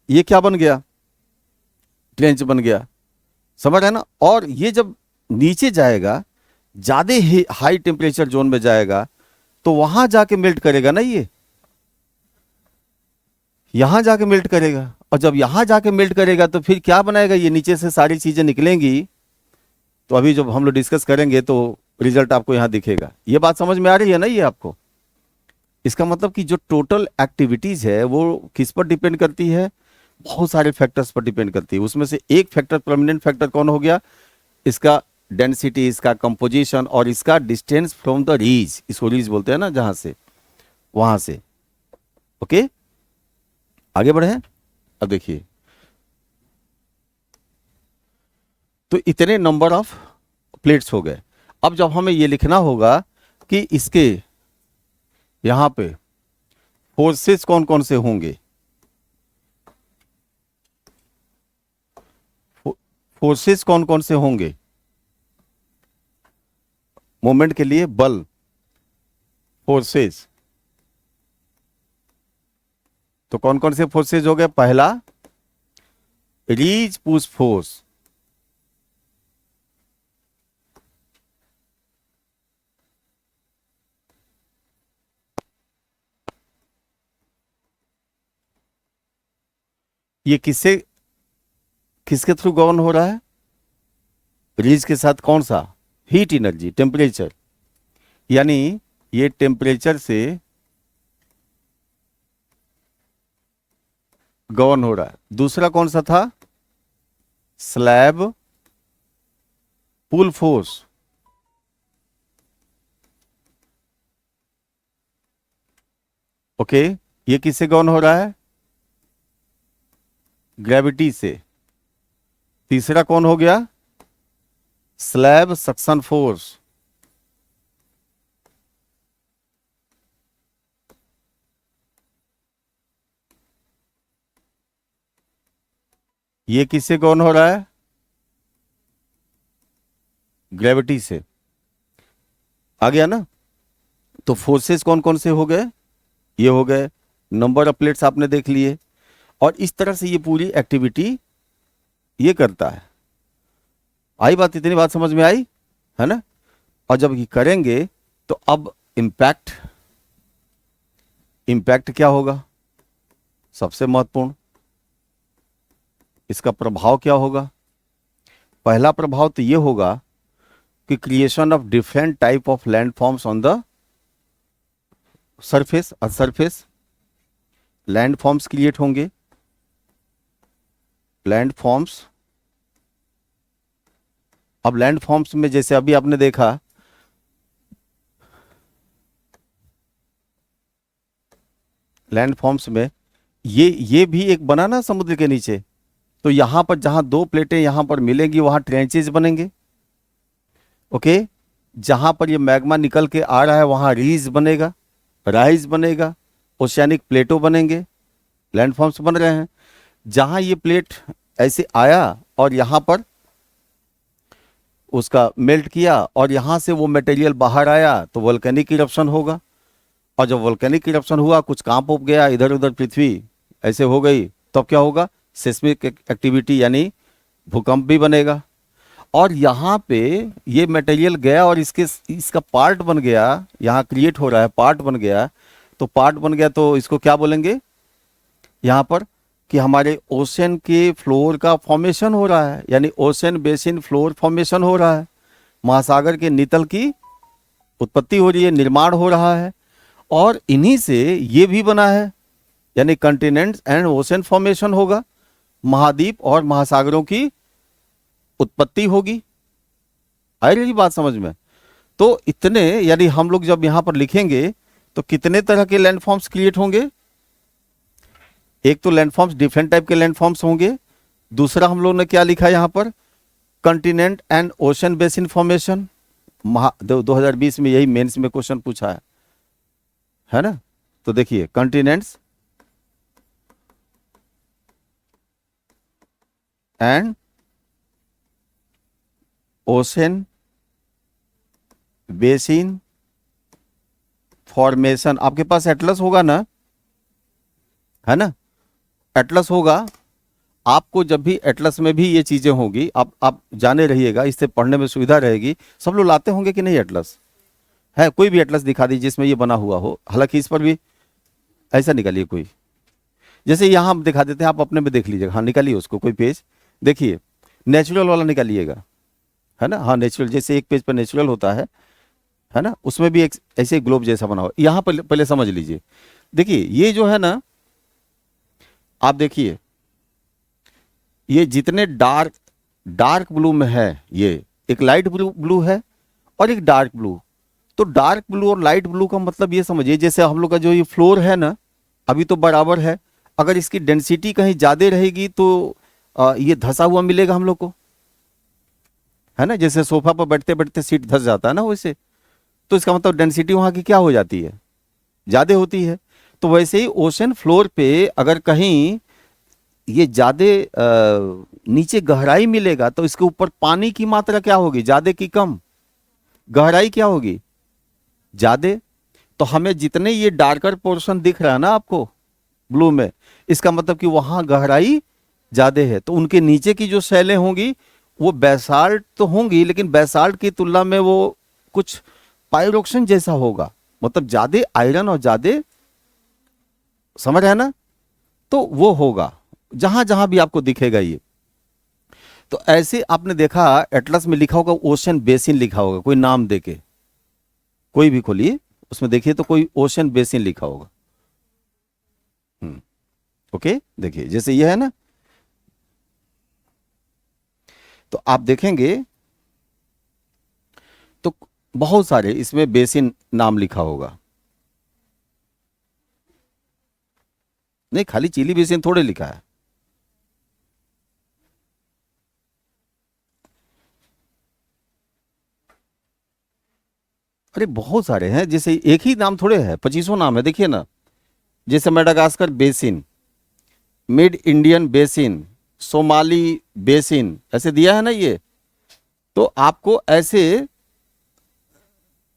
ये क्या बन गया, ट्रेंच बन गया, समझ रहे ना। और ये जब नीचे जाएगा, ज्यादा हाई टेम्परेचर जोन में जाएगा, तो वहां जाके मेल्ट करेगा ना, ये यहां जाके मेल्ट करेगा, और जब यहां जाके मेल्ट करेगा तो फिर क्या बनाएगा, ये नीचे से सारी चीजें निकलेंगी। तो अभी जब हम लोग डिस्कस करेंगे तो रिजल्ट आपको यहां दिखेगा। ये बात समझ में आ रही है ना ये आपको। इसका मतलब कि जो टोटल एक्टिविटीज है वो किस पर डिपेंड करती है, बहुत सारे फैक्टर्स पर डिपेंड करती है। उसमें से एक फैक्टर, प्रोमिनेंट फैक्टर कौन हो गया, इसका डेंसिटी, इसका कंपोजिशन और इसका डिस्टेंस फ्रॉम द रीज, इसको रीज बोलते हैं ना, जहां से, वहां से। ओके, आगे बढ़े। अब देखिए, तो इतने नंबर ऑफ प्लेट्स हो गए। अब जब हमें ये लिखना होगा कि इसके यहां पे फोर्सेस कौन कौन से होंगे, फोर्सेस कौन कौन से होंगे, मोमेंट के लिए बल, फोर्सेस, तो कौन कौन से फोर्सेस हो गए, पहला रीज पुश फोर्स, ये किसके थ्रू गवर्न हो रहा है, रीज के साथ कौन सा, हीट एनर्जी, टेम्परेचर, यानी ये टेम्परेचर से गवर्न हो रहा है। दूसरा कौन सा था, स्लैब पुल फोर्स, ओके, ये किससे गवर्न हो रहा है, ग्रेविटी से। तीसरा कौन हो गया, स्लैब सक्शन फोर्स, ये किससे गवर्न हो रहा है, ग्रेविटी से। आ गया ना। तो फोर्सेस कौन कौन से हो गए, ये हो गए, नंबर ऑफ प्लेट्स आपने देख लिए, और इस तरह से ये पूरी एक्टिविटी ये करता है। आई बात, इतनी बात समझ में आई है ना। और जब ये करेंगे तो अब इम्पैक्ट, इम्पैक्ट क्या होगा, सबसे महत्वपूर्ण, इसका प्रभाव क्या होगा। पहला प्रभाव तो ये होगा कि creation of different type of landforms on the surface, surface landforms create होंगे, लैंडफॉर्म्स। अब लैंडफॉर्म्स में जैसे अभी आपने देखा, लैंडफॉर्म्स में ये भी एक बना ना समुद्र के नीचे, तो यहां पर जहां दो प्लेटें यहां पर मिलेंगी वहां ट्रेंचेज बनेंगे, ओके। जहां पर ये मैग्मा निकल के आ रहा है वहां रीज बनेगा, राइज बनेगा, ओशियानिक प्लेटो बनेंगे, लैंडफॉर्म्स बन रहे हैं। जहां ये प्लेट ऐसे आया और यहां पर उसका मेल्ट किया और यहां से वो मटेरियल बाहर आया तो वोल्केनिक इरप्शन होगा, और जब वोल्केनिक इरप्शन हुआ, कुछ कांप उप गया, इधर उधर पृथ्वी ऐसे हो गई, तब क्या होगा, सेस्मिक एक्टिविटी यानी भूकंप भी बनेगा। और यहाँ पे ये मटेरियल गया और इसका पार्ट बन गया, यहाँ क्रिएट हो रहा है, पार्ट बन गया। तो पार्ट बन गया तो इसको क्या बोलेंगे यहाँ पर, कि हमारे ओशन के फ्लोर का फॉर्मेशन हो रहा है, यानी ओशन बेसिन फ्लोर फॉर्मेशन हो रहा है, महासागर के नितल की उत्पत्ति हो रही है, निर्माण हो रहा है। और इन्हीं से ये भी बना है, यानी कंटिनेंट्स एंड ओशन फॉर्मेशन होगा, महाद्वीप और महासागरों की उत्पत्ति होगी। आई रही बात समझ में। तो इतने, यानी हम लोग जब यहां पर लिखेंगे तो कितने तरह के लैंडफॉर्म्स क्रिएट होंगे, एक तो लैंडफॉर्म्स डिफरेंट टाइप के लैंडफॉर्म्स होंगे, दूसरा हम लोग ने क्या लिखा यहां पर, continent and ocean basin formation, 2020 में यही मेंस में क्वेश्चन पूछा है ना। तो देखिए continents and ocean basin formation, आपके पास एटलस होगा ना, है ना, एटलस होगा। आपको जब भी एटलस में भी ये चीजें होंगी, आप जाने रहिएगा, इससे पढ़ने में सुविधा रहेगी। सब लोग लाते होंगे कि नहीं एटलस, है कोई भी एटलस दिखा दीजिए जिसमें ये बना हुआ हो, हालांकि इस पर भी ऐसा निकालिए कोई, जैसे यहाँ हम दिखा देते हैं, आप अपने में देख लीजिएगा। हाँ निकालिए उसको, कोई पेज देखिए, नेचुरल वाला निकालिएगा, है ना। हाँ नेचुरल, जैसे एक पेज पर नेचुरल होता है ना, उसमें भी एक ऐसे ग्लोब जैसा बना हुआ। यहाँ पर पहले समझ लीजिए, देखिए ये जो है ना, आप देखिए ये जितने डार्क डार्क ब्लू में है, ये एक लाइट ब्लू ब्लू है और एक डार्क ब्लू। तो डार्क ब्लू और लाइट ब्लू का मतलब ये समझिए, जैसे हम लोग का जो ये फ्लोर है ना, अभी तो बराबर है, अगर इसकी डेंसिटी कहीं ज्यादा रहेगी तो ये धसा हुआ मिलेगा हम लोग को, है ना। जैसे सोफा पर बैठते बैठते सीट धस जाता है ना, वैसे तो इसका मतलब डेंसिटी वहां की क्या हो जाती है, ज्यादा होती है। तो वैसे ही ओशन फ्लोर पे अगर कहीं ये ज्यादा नीचे गहराई मिलेगा तो इसके ऊपर पानी की मात्रा क्या होगी, ज्यादा की कम, गहराई क्या होगी, ज्यादा। तो हमें जितने ये डार्कर पोर्शन दिख रहा है ना आपको ब्लू में, इसका मतलब कि वहां गहराई ज्यादा है। तो उनके नीचे की जो शैलें होंगी वो बेसाल्ट तो होंगी, लेकिन बेसाल्ट की तुलना में वो कुछ पाइरोक्सन जैसा होगा, मतलब ज्यादा आयरन और ज्यादा, समझ रहे हैं ना। तो वो होगा जहां जहां भी आपको दिखेगा ये। तो ऐसे आपने देखा एटलस में लिखा होगा ओशन बेसिन लिखा होगा, कोई नाम देके, कोई भी खोलिए उसमें देखिए तो कोई ओशन बेसिन लिखा होगा। ओके, देखिए जैसे ये है ना, तो आप देखेंगे तो बहुत सारे इसमें बेसिन नाम लिखा होगा। नहीं, खाली चिली बेसिन थोड़े लिखा है। अरे बहुत सारे हैं, जैसे एक ही नाम थोड़े है, 25 नाम है, देखिए ना। जैसे Madagascar basin, mid Indian basin, Somali basin, ऐसे दिया है ना ये। तो आपको ऐसे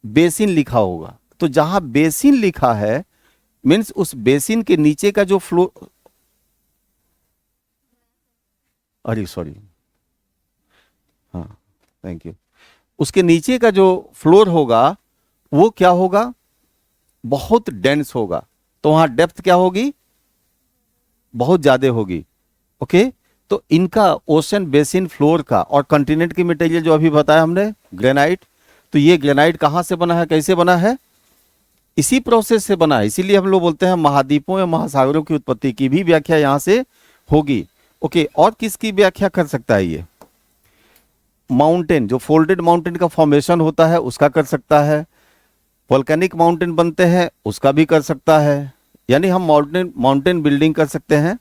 बेसिन लिखा होगा, तो जहां बेसिन लिखा है मीन्स उस बेसिन के नीचे का जो फ्लो, अरे सॉरी, हाँ थैंक यू, उसके नीचे का जो फ्लोर होगा वो क्या होगा, बहुत डेंस होगा। तो वहां डेप्थ क्या होगी, बहुत ज्यादा होगी। ओके, तो इनका ओशन बेसिन फ्लोर का और कंटिनेंट की मटेरियल जो अभी बताया हमने, ग्रेनाइट। तो ये ग्रेनाइट कहां से बना है, कैसे बना है, इसी प्रोसेस से बना है। इसीलिए हम लोग बोलते हैं महाद्वीपों या महासागरों की उत्पत्ति की भी व्याख्या यहां से होगी। ओके, और किसकी व्याख्या कर सकता है ये, माउंटेन, जो फोल्डेड माउंटेन का फॉर्मेशन होता है उसका कर सकता है, वोल्केनिक माउंटेन बनते हैं उसका भी कर सकता है। यानी हम माउंटेन माउंटेन बिल्डिंग कर सकते हैं।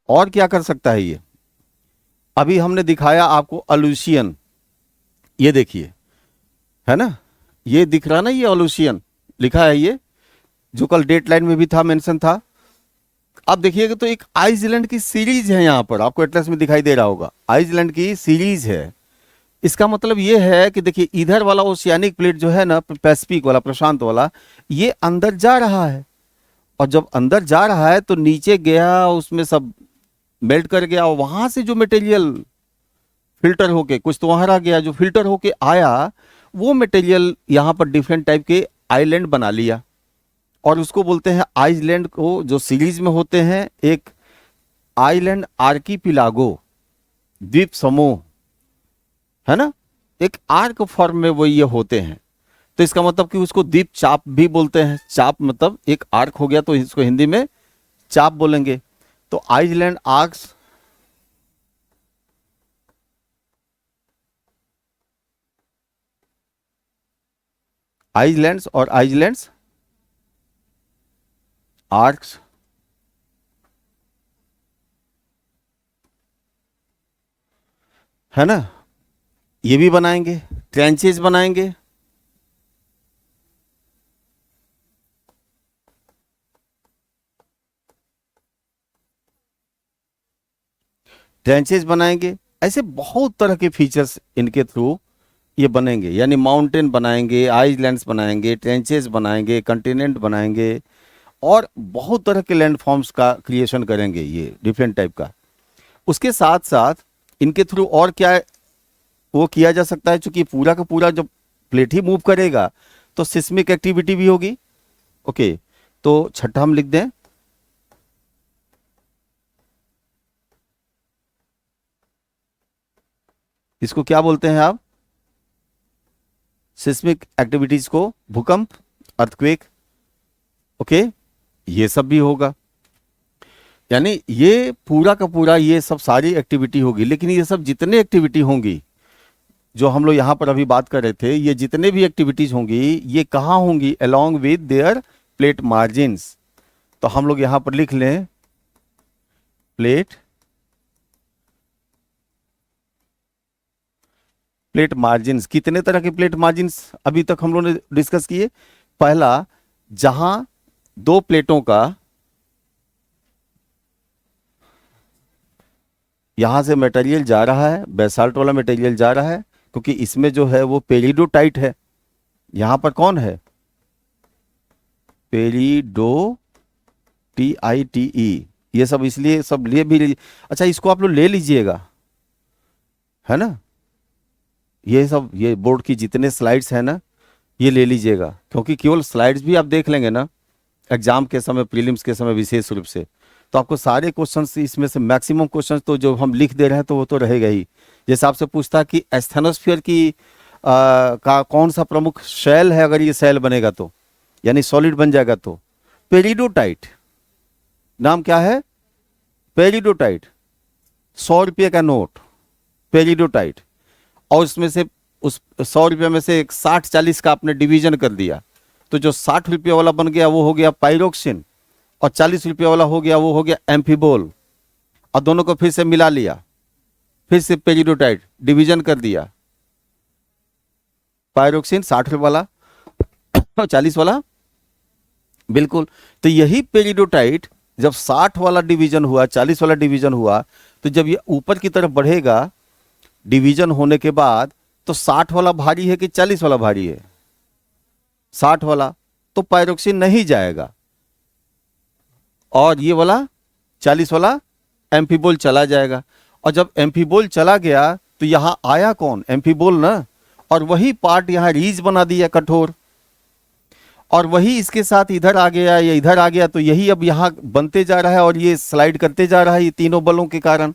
और क्या कर सकता है ये, अभी हमने दिखाया आपको अलूशियन, ये देखिए, है ना, ये दिख रहा ना, ये अलूशियन लिखा है ये, जो कल डेट लाइन में भी था, मेंशन था। आप देखिएगा तो एक आइसलैंड की सीरीज है, यहां पर आपको एटलस में दिखाई दे रहा होगा, आइसलैंड की सीरीज है। इसका मतलब ये है कि देखिए इधर वाला ओशियानिक प्लेट जो है ना, पैसिफिक वाला, प्रशांत वाला, ये अंदर जा रहा है। और जब अंदर जा रहा है तो नीचे गया, उसमें सब मेल्ट कर गया, और वहां से जो मटेरियल फिल्टर होके, कुछ तो वहां रह गया, जो फिल्टर होके आया वो मटेरियल यहाँ पर डिफरेंट टाइप के आइलैंड बना लिया। और उसको बोलते हैं आइसलैंड को, जो सीरीज में होते हैं, एक आइलैंड आर्कीपिलागो, द्वीप समूह, है ना, एक आर्क फॉर्म में वो ये होते हैं। तो इसका मतलब कि उसको द्वीप चाप भी बोलते हैं। चाप मतलब एक आर्क हो गया, तो इसको हिंदी में चाप बोलेंगे। तो आइसलैंड आर्क्स, आइसलैंड्स और आइसलैंड्स आर्क्स, है ना, ये भी बनाएंगे, ट्रेंचेज बनाएंगे, ट्रेंचेज बनाएंगे। ऐसे बहुत तरह के फीचर्स इनके थ्रू ये बनेंगे, यानी माउंटेन बनाएंगे, आइलैंड्स बनाएंगे, ट्रेंचेस बनाएंगे, कंटिनेंट बनाएंगे, और बहुत तरह के लैंड फॉर्म्स का क्रिएशन करेंगे ये डिफरेंट टाइप का। उसके साथ साथ इनके थ्रू और क्या वो किया जा सकता है, क्योंकि पूरा का पूरा जब प्लेट ही मूव करेगा तो सिस्मिक एक्टिविटी भी होगी। ओके, तो छठा हम लिख दें, इसको क्या बोलते हैं आप, सिस्मिक एक्टिविटीज को, भूकंप, अर्थक्वेक। ओके, ये सब भी होगा, यानी ये पूरा का पूरा ये सब सारी एक्टिविटी होगी। लेकिन ये सब जितने एक्टिविटी होंगी जो हम लोग यहां पर अभी बात कर रहे थे, ये जितने भी एक्टिविटीज होंगी ये कहाँ होंगी, along with their plate margins. तो हम लोग यहां पर लिख लें प्लेट प्लेट मार्जिन्स। कितने तरह के प्लेट मार्जिन्स अभी तक हम लोग ने डिस्कस किए। पहला, जहां दो प्लेटों का, यहां से मटेरियल जा रहा है, बेसाल्ट वाला मटेरियल जा रहा है, क्योंकि इसमें जो है वो पेरिडोटाइट है। यहां पर कौन है, पेरिडो, TITE। ये सब इसलिए सब ले भी अच्छा, इसको आप लोग ले लीजिएगा, है ना, ये सब ये बोर्ड की जितने स्लाइड्स हैं ना ये ले लीजिएगा, क्योंकि केवल स्लाइड्स भी आप देख लेंगे ना एग्जाम के समय, प्रीलिम्स के समय विशेष रूप से, तो आपको सारे क्वेश्चंस इसमें से मैक्सिमम क्वेश्चंस तो जो हम लिख दे रहे हैं तो वो तो रहेगा ही। जैसे आपसे पूछता कि एस्थेनोस्फीयर की का कौन सा प्रमुख शैल है, अगर ये शैल बनेगा तो, यानी सॉलिड बन जाएगा तो, पेरिडोटाइट। नाम क्या है, पेरिडोटाइट। 100 रुपये का नोट, पेरिडोटाइट। और उसमें से उस 100 रुपये में से 60-40 का आपने डिवीजन कर दिया, तो जो 60 रुपये वाला बन गया वो हो गया पाइरोक्सिन, और 40 रुपये वाला हो गया वो हो गया एम्फीबोल। और दोनों को फिर से मिला लिया, फिर से पेरिडोटाइट डिवीजन कर दिया, पाइरोक्सिन 60 रुपये वाला और 40 वाला, बिल्कुल। तो यही पेरिडोटाइट जब 60 वाला डिवीजन हुआ, 40 वाला डिवीजन हुआ, तो जब ये ऊपर की तरफ बढ़ेगा डिवीजन होने के बाद, तो 60 वाला भारी है कि 40 वाला भारी है, 60 वाला, तो पाइरोक्सिन नहीं जाएगा, और ये वाला 40 वाला एम्फीबोल चला जाएगा। और जब एम्फीबोल चला गया तो यहां आया कौन, एम्फीबोल ना, और वही पार्ट यहां रीज बना दिया कठोर, और वही इसके साथ इधर आ गया या इधर आ गया, तो यही अब यहां बनते जा रहा है और ये स्लाइड करते जा रहा है, ये तीनों बलों के कारण।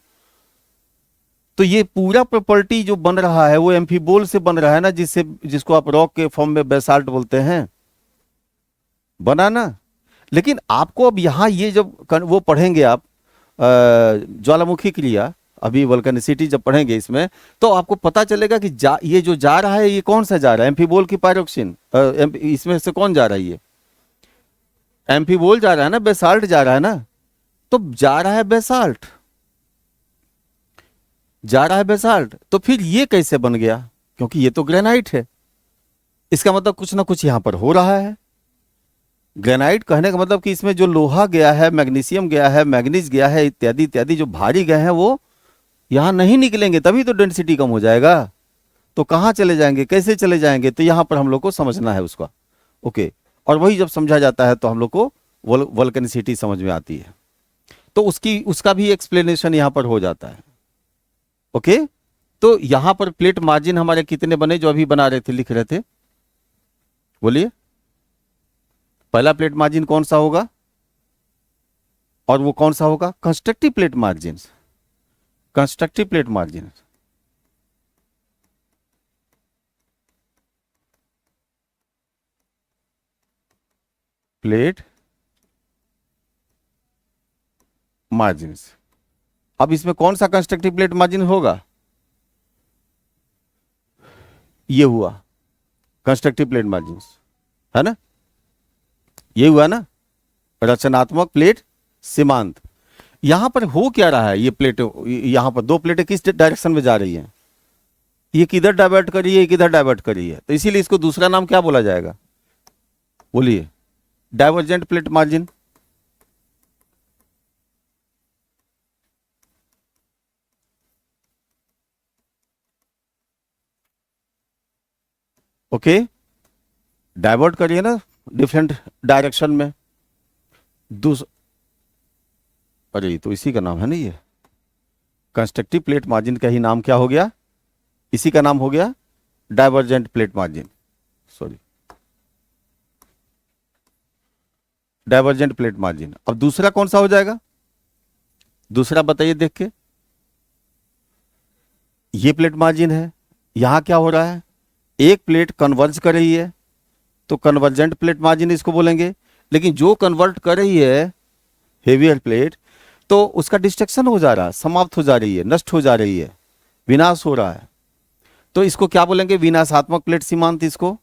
तो ये पूरा प्रॉपर्टी जो बन रहा है वो एम्फीबोल से बन रहा है ना, जिसको आप रॉक के फॉर्म में बेसाल्ट बोलते हैं, बना ना। लेकिन आपको अब यहां ये जब वो पढ़ेंगे आप ज्वालामुखी क्रिया, अभी वल्केनिसिटी जब पढ़ेंगे इसमें, तो आपको पता चलेगा कि ये जो जा रहा है ये कौन सा जा रहा है, एम्फीबोल की पायरोक्सिन, इसमें से कौन जा रहा है, ये एम्फीबोल जा रहा है ना, बेसाल्ट जा रहा है ना, तो जा रहा है बेसाल्ट, जा रहा है बेसाल्ट। तो फिर ये कैसे बन गया, क्योंकि ये तो ग्रेनाइट है, इसका मतलब कुछ ना कुछ यहां पर हो रहा है। ग्रेनाइट कहने का मतलब कि इसमें जो लोहा गया है, मैग्नीशियम गया है, मैग्नीज गया है, इत्यादि इत्यादि जो भारी गए हैं वो यहां नहीं निकलेंगे, तभी तो डेंसिटी कम हो जाएगा। तो कहां चले जाएंगे, कैसे चले जाएंगे, तो यहां पर हम लोग को समझना है उसका। ओके, और वही जब समझा जाता है तो हम लोग को वल्केनिसिटी समझ में आती है, तो उसका भी एक्सप्लेनेशन यहां पर हो जाता है। ओके, तो यहां पर प्लेट मार्जिन हमारे कितने बने जो अभी बना रहे थे, लिख रहे थे, बोलिए। पहला प्लेट मार्जिन कौन सा होगा, और वो कौन सा होगा, constructive plate margin, constructive plate margin. Plate margin. अब इसमें कौन सा कंस्ट्रक्टिव प्लेट मार्जिन होगा, ये हुआ कंस्ट्रक्टिव प्लेट मार्जिन, है ना, ये हुआ ना। रचनात्मक प्लेट सीमांत। यहां पर हो क्या रहा है, ये प्लेट, यहां पर दो प्लेटें किस डायरेक्शन में जा रही हैं, ये किधर डाइवर्ट कर रही है, किधर डाइवर्ट कर रही है, तो इसीलिए इसको दूसरा नाम क्या बोला जाएगा, बोलिए, divergent plate margin. Okay, divert करिए ना डिफरेंट डायरेक्शन में। दूस अरे ये तो इसी का नाम है ना, ये कंस्ट्रक्टिव प्लेट मार्जिन का ही नाम क्या हो गया, इसी का नाम हो गया divergent plate margin, sorry, divergent plate margin. अब दूसरा कौन सा हो जाएगा, दूसरा बताइए देख के। ये प्लेट मार्जिन है, यहां क्या हो रहा है, एक प्लेट कन्वर्ज कर रही है तो कन्वर्जेंट प्लेट मार्जिन इसको बोलेंगे। लेकिन जो कन्वर्ट कर रही है हेवियर प्लेट, तो उसका डिस्ट्रक्शन हो जा रहा है, समाप्त हो जा रही है, नष्ट हो जा रही है, विनाश हो रहा है, तो इसको क्या बोलेंगे, विनाशात्मक प्लेट सीमांत, इसको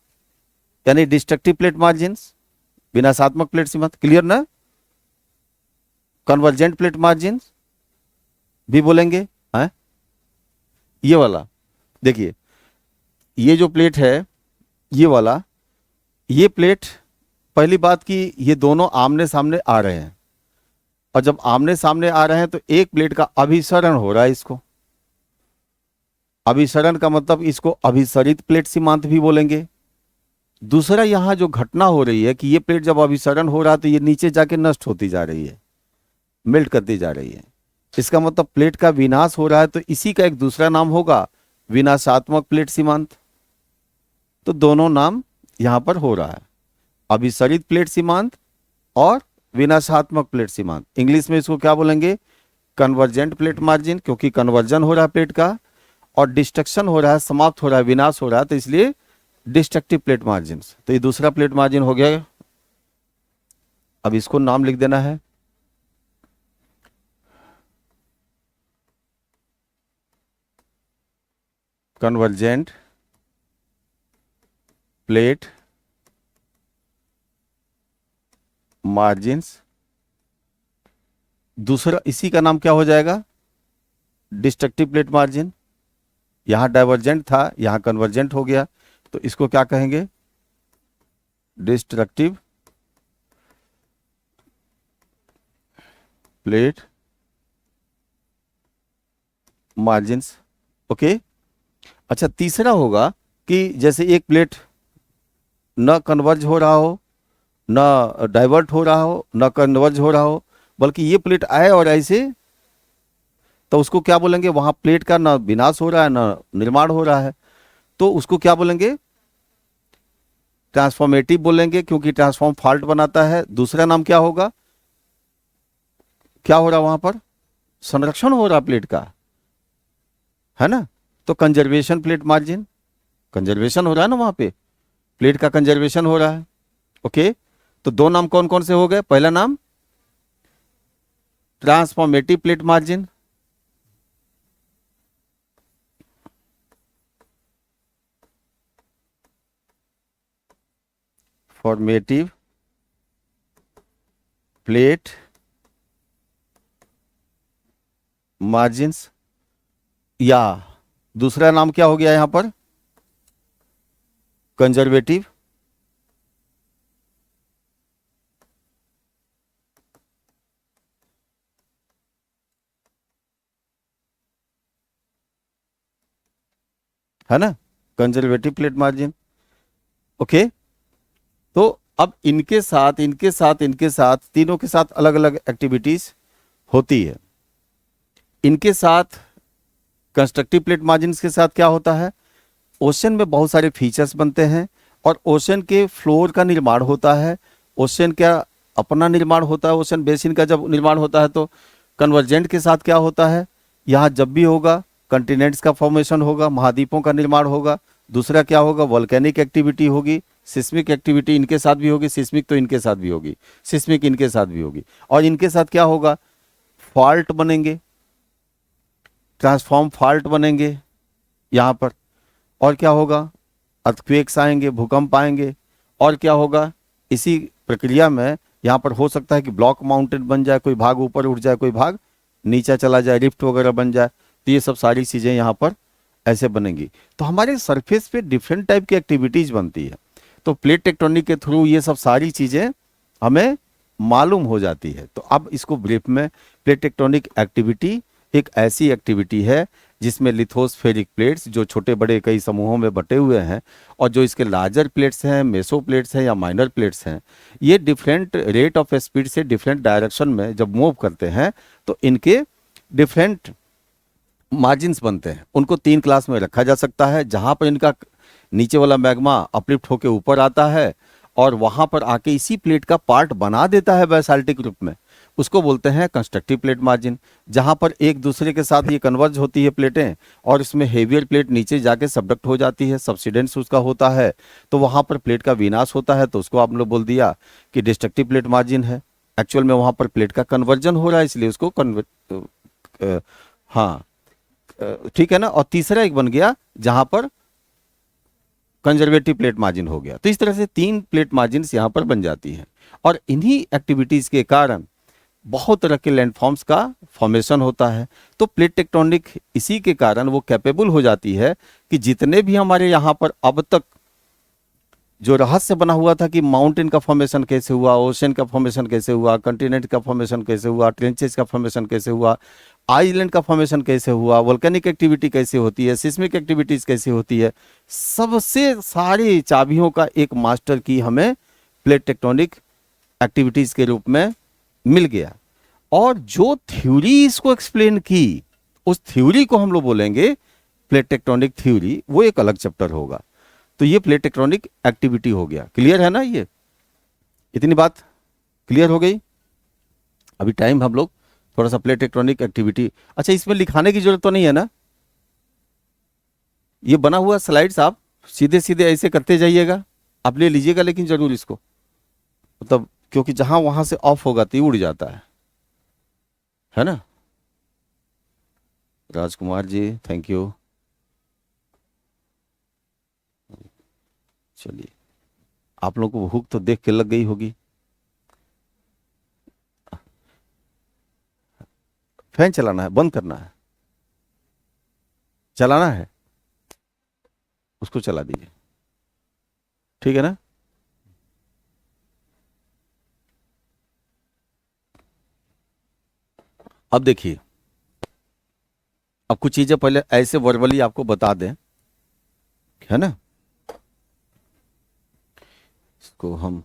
यानी डिस्ट्रक्टिव प्लेट मार्जिन, विनाशात्मक प्लेट सीमांत। क्लियर ना, कन्वर्जेंट प्लेट मार्जिन भी बोलेंगे है। ये वाला देखिए, ये जो प्लेट है ये वाला, ये प्लेट, पहली बात कि ये दोनों आमने सामने आ रहे हैं, और जब आमने सामने आ रहे हैं तो एक प्लेट का अभिसरण हो रहा है, इसको अभिसरण का मतलब इसको अभिसरित प्लेट सीमांत भी बोलेंगे। दूसरा यहां जो घटना हो रही है कि ये प्लेट जब अभिसरण हो रहा है तो ये नीचे जाके नष्ट होती जा रही है, मेल्ट करती जा रही है, इसका मतलब प्लेट का विनाश हो रहा है, तो इसी का एक दूसरा नाम होगा विनाशात्मक प्लेट सीमांत। तो दोनों नाम यहां पर हो रहा है, अभिसरित प्लेट सीमांत और विनाशात्मक प्लेट सीमांत। इंग्लिश में इसको क्या बोलेंगे, कन्वर्जेंट प्लेट मार्जिन, क्योंकि कन्वर्जन हो रहा है प्लेट का, और डिस्ट्रक्शन हो रहा है, समाप्त हो रहा है, विनाश हो रहा है, तो इसलिए डिस्ट्रक्टिव प्लेट मार्जिन। तो ये दूसरा प्लेट मार्जिन हो गया। अब इसको नाम लिख देना है कन्वर्जेंट प्लेट मार्जिन्स। दूसरा इसी का नाम क्या हो जाएगा, डिस्ट्रक्टिव प्लेट मार्जिन। यहां डाइवर्जेंट था, यहां कन्वर्जेंट हो गया, तो इसको क्या कहेंगे, डिस्ट्रक्टिव प्लेट मार्जिन्स। ओके, अच्छा, तीसरा होगा कि जैसे एक प्लेट न कन्वर्ज हो रहा हो, न डाइवर्ट हो रहा हो, न कन्वर्ज हो रहा हो, बल्कि ये प्लेट आए और ऐसे, तो उसको क्या बोलेंगे, वहां प्लेट का न विनाश हो रहा है न निर्माण हो रहा है, तो उसको क्या बोलेंगे, ट्रांसफॉर्मेटिव बोलेंगे, क्योंकि ट्रांसफॉर्म फॉल्ट बनाता है। दूसरा नाम क्या होगा, क्या हो रहा वहां पर, संरक्षण हो रहा प्लेट का, है ना, तो कंजर्वेशन प्लेट मार्जिन, कंजर्वेशन हो रहा है ना वहां पे, प्लेट का कंजर्वेशन हो रहा है। ओके, तो दो नाम कौन कौन से हो गए, पहला नाम transformative plate margin, formative plate margins, या दूसरा नाम क्या हो गया यहां पर, कंजर्वेटिव है ना, कंजर्वेटिव प्लेट मार्जिन। ओके, तो अब इनके साथ तीनों के साथ अलग अलग एक्टिविटीज होती है। इनके साथ कंस्ट्रक्टिव प्लेट मार्जिन के साथ क्या होता है, ओशन में बहुत सारे फीचर्स बनते हैं और ओशन के फ्लोर का निर्माण होता है, ओशन का अपना निर्माण होता है, ओशन बेसिन का जब निर्माण होता है, तो कन्वर्जेंट के साथ क्या होता है, यहाँ जब भी होगा कंटिनेंट्स का फॉर्मेशन होगा, महाद्वीपों का निर्माण होगा। दूसरा क्या होगा, वोल्केनिक एक्टिविटी होगी, सिस्मिक एक्टिविटी इनके साथ भी होगी, सिस्मिक तो इनके साथ भी होगी, सिस्मिक इनके साथ भी होगी, और इनके साथ क्या होगा, फॉल्ट बनेंगे, ट्रांसफॉर्म फॉल्ट बनेंगे यहाँ पर, और क्या होगा, अर्थक्वेक्स आएंगे, भूकंप आएंगे, और क्या होगा, इसी प्रक्रिया में यहाँ पर हो सकता है कि ब्लॉक माउंटेन बन जाए, कोई भाग ऊपर उठ जाए, कोई भाग नीचे चला जाए, रिफ्ट वगैरह बन जाए। तो ये सब सारी चीजें यहाँ पर ऐसे बनेंगी। तो हमारे सरफेस पे डिफरेंट टाइप की एक्टिविटीज बनती है। तो प्लेट टेक्टोनिक के थ्रू ये सब सारी चीजें हमें मालूम हो जाती है। तो अब इसको ब्रीफ में, प्लेट टेक्टोनिक एक्टिविटी एक ऐसी एक्टिविटी है जिसमें लिथोस्फेरिक प्लेट्स जो छोटे बड़े कई समूहों में बटे हुए हैं, और जो इसके लार्जर प्लेट्स हैं, मेसो प्लेट्स हैं या माइनर प्लेट्स हैं, ये डिफरेंट रेट ऑफ स्पीड से डिफरेंट डायरेक्शन में जब मूव करते हैं तो इनके डिफरेंट मार्जिन्स बनते हैं। उनको 3 क्लास में रखा जा सकता है, जहां पर इनका नीचे वाला मैग्मा अपलिफ्ट होकर ऊपर आता है और वहां पर आके इसी प्लेट का पार्ट बना देता है बेसाल्टिक रूप में, उसको बोलते हैं कंस्ट्रक्टिव प्लेट मार्जिन। जहां पर एक दूसरे के साथ ये कन्वर्ज होती है प्लेटें, और इसमें हेवियर प्लेट नीचे जाके सबडक्ट हो जाती है, सबसिडेंस उसका होता है, तो वहां पर प्लेट का विनाश होता है, तो उसको आपने बोल दिया कि डिस्ट्रक्टिव प्लेट मार्जिन है। एक्चुअल में वहां पर प्लेट का कन्वर्जन हो रहा है, इसलिए उसको हाँ ठीक है ना। और तीसरा एक बन गया जहां पर कंजर्वेटिव प्लेट मार्जिन हो गया। तो इस तरह से 3 प्लेट मार्जिन यहां पर बन जाती हैं, और इन्हीं एक्टिविटीज के कारण बहुत तरह के लैंडफॉर्म्स का फॉर्मेशन होता है। तो प्लेट टेक्टोनिक इसी के कारण वो कैपेबल हो जाती है कि जितने भी हमारे यहाँ पर अब तक जो रहस्य बना हुआ था कि माउंटेन का फॉर्मेशन कैसे हुआ, ओशन का फॉर्मेशन कैसे हुआ, कंटिनेंट का फॉर्मेशन कैसे हुआ, ट्रेंचेस का फॉर्मेशन कैसे हुआ, आइलैंड का फॉर्मेशन कैसे हुआ, वोल्केनिक एक्टिविटी कैसे होती है, सिस्मिक एक्टिविटीज कैसे होती है, सबसे सारी चाबियों का एक मास्टर की हमें प्लेट टेक्टोनिक एक्टिविटीज के रूप में मिल गया। और जो थ्योरी इसको एक्सप्लेन की, उस थ्योरी को हम लोग बोलेंगे प्लेट टेक्टोनिक थ्योरी, वो एक अलग चैप्टर होगा। तो ये प्लेट टेक्टोनिक एक्टिविटी हो गया। क्लियर है ना? ये इतनी बात क्लियर हो गई। अभी टाइम हम लोग थोड़ा सा प्लेट टेक्टोनिक एक्टिविटी, अच्छा इसमें लिखाने की जरूरत तो नहीं है ना? ये बना हुआ स्लाइड्स आप सीधे सीधे ऐसे करते जाइएगा, आप ले लीजिएगा, लेकिन जरूर इसको, मतलब क्योंकि जहां वहां से ऑफ होगा तो उड़ जाता है ना। Rajkumar ji thank you. चलिए, आप लोगों को भूख तो देख के लग गई होगी। फैन चलाना है, बंद करना है, चलाना है, उसको चला दीजिए, ठीक है ना। अब देखिए, अब कुछ चीजें पहले ऐसे वर्बली आपको बता दें, है ना। इसको हम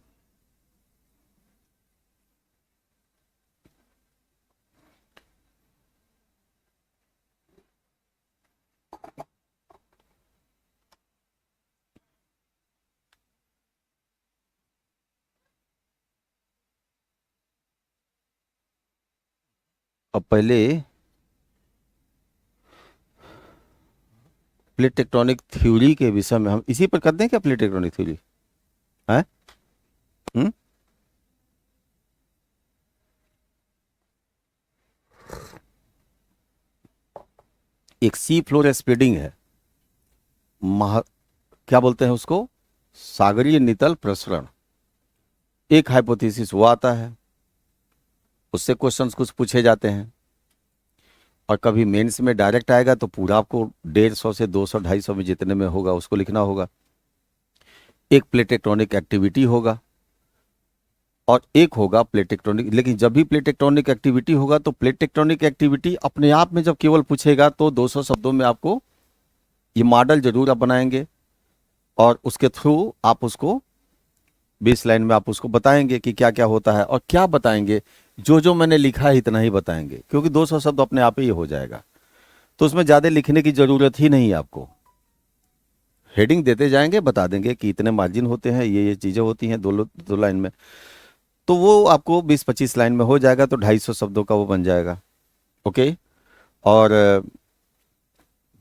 अब पहले प्लेट टेक्टोनिक थ्योरी के विषय में हम इसी पर कर दें क्या? प्लेट टेक्टोनिक थ्योरी है। हम्म एक सी फ्लोर स्प्रेडिंग है, क्या बोलते हैं उसको, सागरीय नितल प्रसरण। एक हाइपोथेसिस वो आता है, उससे क्वेश्चंस कुछ पूछे जाते हैं, और कभी मेंस में डायरेक्ट आएगा तो पूरा आपको 150 से 200 250 में जितने में होगा उसको लिखना होगा। एक प्लेट टेक्टोनिक एक्टिविटी होगा और एक होगा प्लेट टेक्टोनिक। लेकिन जब भी प्लेट टेक्टोनिक एक्टिविटी होगा तो प्लेट टेक्टोनिक एक्टिविटी अपने आप में जब केवल पूछेगा तो 200 शब्दों में आपको ये मॉडल जरूर आप बनाएंगे, और उसके थ्रू आप उसको 20 लाइन में आप उसको बताएंगे कि क्या क्या होता है। और क्या बताएंगे, जो जो मैंने लिखा है इतना ही बताएंगे, क्योंकि 200 शब्द अपने आप ही हो जाएगा, तो उसमें ज्यादा लिखने की जरूरत ही नहीं है आपको। हेडिंग देते जाएंगे, बता देंगे कि इतने मार्जिन होते हैं, ये चीजें होती हैं, दो लाइन में, तो वो आपको 20-25 लाइन में हो जाएगा, तो 250 शब्दों का वो बन जाएगा। ओके। और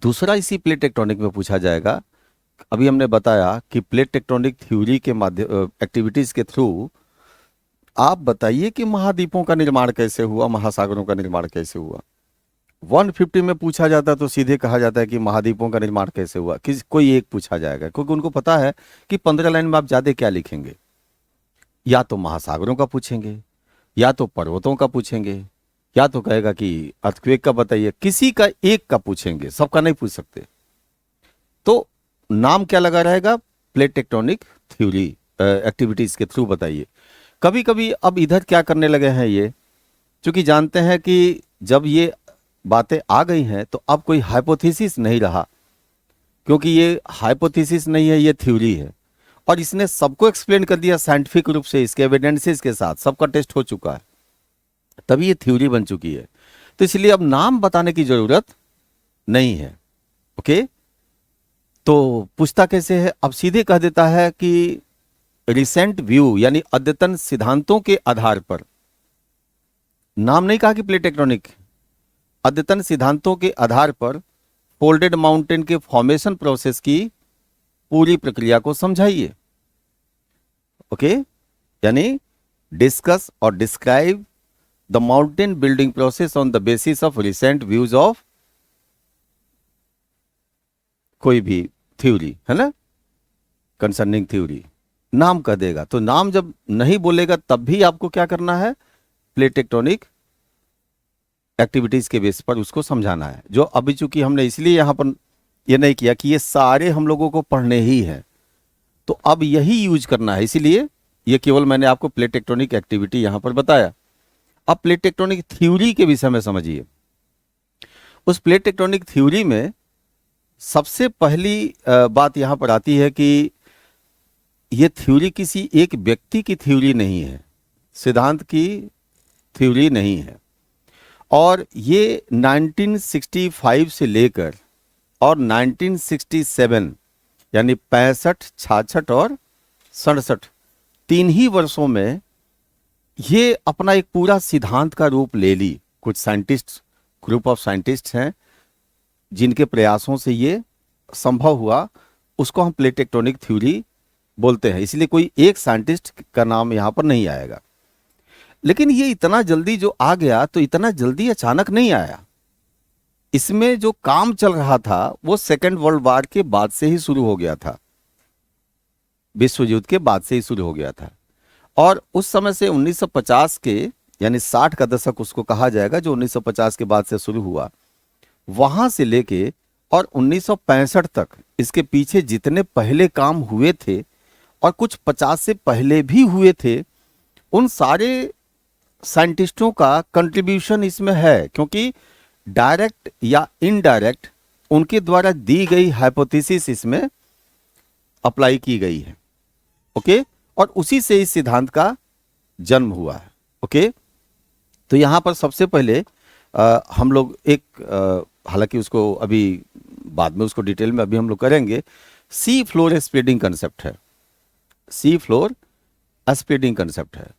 दूसरा इसी प्लेट टेक्टोनिक में पूछा जाएगा, अभी हमने बताया कि प्लेट टेक्टोनिक थ्योरी के माध्यम एक्टिविटीज के थ्रू आप बताइए कि महाद्वीपों का निर्माण कैसे हुआ, महासागरों का निर्माण कैसे हुआ। 150 में पूछा जाता तो सीधे कहा जाता है कि महाद्वीपों का निर्माण कैसे हुआ, कोई एक पूछा जाएगा, क्योंकि उनको पता है कि 15 लाइन में आप ज्यादा क्या लिखेंगे। या तो महासागरों का पूछेंगे, या तो पर्वतों का पूछेंगे, या तो कहेगा कि अर्थक्वेक का बताइए, किसी का एक का पूछेंगे, सबका नहीं पूछ सकते। तो नाम क्या लगा रहेगा? प्लेट टेक्टोनिक थ्योरी एक्टिविटीज के थ्रू बताइए। कभी कभी अब इधर क्या करने लगे हैं ये, क्योंकि जानते हैं कि जब ये बातें आ गई हैं तो अब कोई हाइपोथेसिस नहीं रहा, क्योंकि ये हाइपोथेसिस नहीं है, ये थ्योरी है, और इसने सबको एक्सप्लेन कर दिया साइंटिफिक रूप से, इसके एविडेंसेस के साथ, सबका टेस्ट हो चुका है, तभी ये थ्योरी बन चुकी है। तो इसलिए अब नाम बताने की जरूरत नहीं है। ओके, तो पूछता कैसे है? अब सीधे कह देता है कि रिसेंट व्यू, यानी अद्यतन सिद्धांतों के आधार पर। नाम नहीं कहा कि प्लेट टेक्टोनिक, अद्यतन सिद्धांतों के आधार पर फोल्डेड माउंटेन के फॉर्मेशन प्रोसेस की पूरी प्रक्रिया को समझाइए। ओके, यानी डिस्कस और describe the mountain building process on the basis of recent views of कोई भी थ्योरी, है ना, कंसर्निंग थ्योरी। नाम कह देगा, तो नाम जब नहीं बोलेगा तब भी आपको क्या करना है? प्लेट टेक्टोनिक एक्टिविटीज के बेस पर उसको समझाना है। जो अभी चूंकि हमने इसलिए यहां पर ये नहीं किया कि ये सारे हम लोगों को पढ़ने ही हैं, तो अब यही यूज करना है, इसीलिए ये केवल मैंने आपको प्लेट टेक्टोनिक एक्टिविटी यहां पर बताया। अब प्लेट टेक्टोनिक थ्योरी के विषय में समझिए। उस प्लेट टेक्टोनिक थ्योरी में सबसे पहली बात यहां पर आती है कि यह थ्योरी किसी एक व्यक्ति की थ्योरी नहीं है, सिद्धांत की थ्योरी नहीं है, और ये 1965 से लेकर और 1967 यानी 65, 66 और 67 तीन ही वर्षों में ये अपना एक पूरा सिद्धांत का रूप ले ली। कुछ साइंटिस्ट, ग्रुप ऑफ साइंटिस्ट हैं जिनके प्रयासों से ये संभव हुआ, उसको हम प्लेट टेक्टोनिक थ्योरी बोलते हैं। इसलिए कोई एक साइंटिस्ट का नाम यहां पर नहीं आएगा। लेकिन ये इतना जल्दी जो आ गया, तो इतना जल्दी अचानक नहीं आया। इसमें जो काम चल रहा था वो सेकेंड वर्ल्ड वॉर के बाद से ही शुरू हो गया था, विश्व युद्ध के बाद से ही शुरू हो गया था। और उस समय से 1950 के, यानी 60 का दशक उसको कहा जाएगा, जो 1950 के बाद से शुरू हुआ, वहां से लेके और 1965 तक इसके पीछे जितने पहले काम हुए थे और कुछ 50 से पहले भी हुए थे, उन सारे साइंटिस्टों का कंट्रीब्यूशन इसमें है, क्योंकि डायरेक्ट या इनडायरेक्ट उनके द्वारा दी गई हाइपोथेसिस इसमें अप्लाई की गई है। ओके, और उसी से इस सिद्धांत का जन्म हुआ है। ओके, तो यहां पर सबसे पहले हम लोग एक हालांकि उसको अभी बाद में उसको डिटेल में अभी हम लोग करेंगे, सी फ्लोर स्प्रेडिंग कंसेप्ट है। सी फ्लोर स्प्रेडिंग कंसेप्ट है।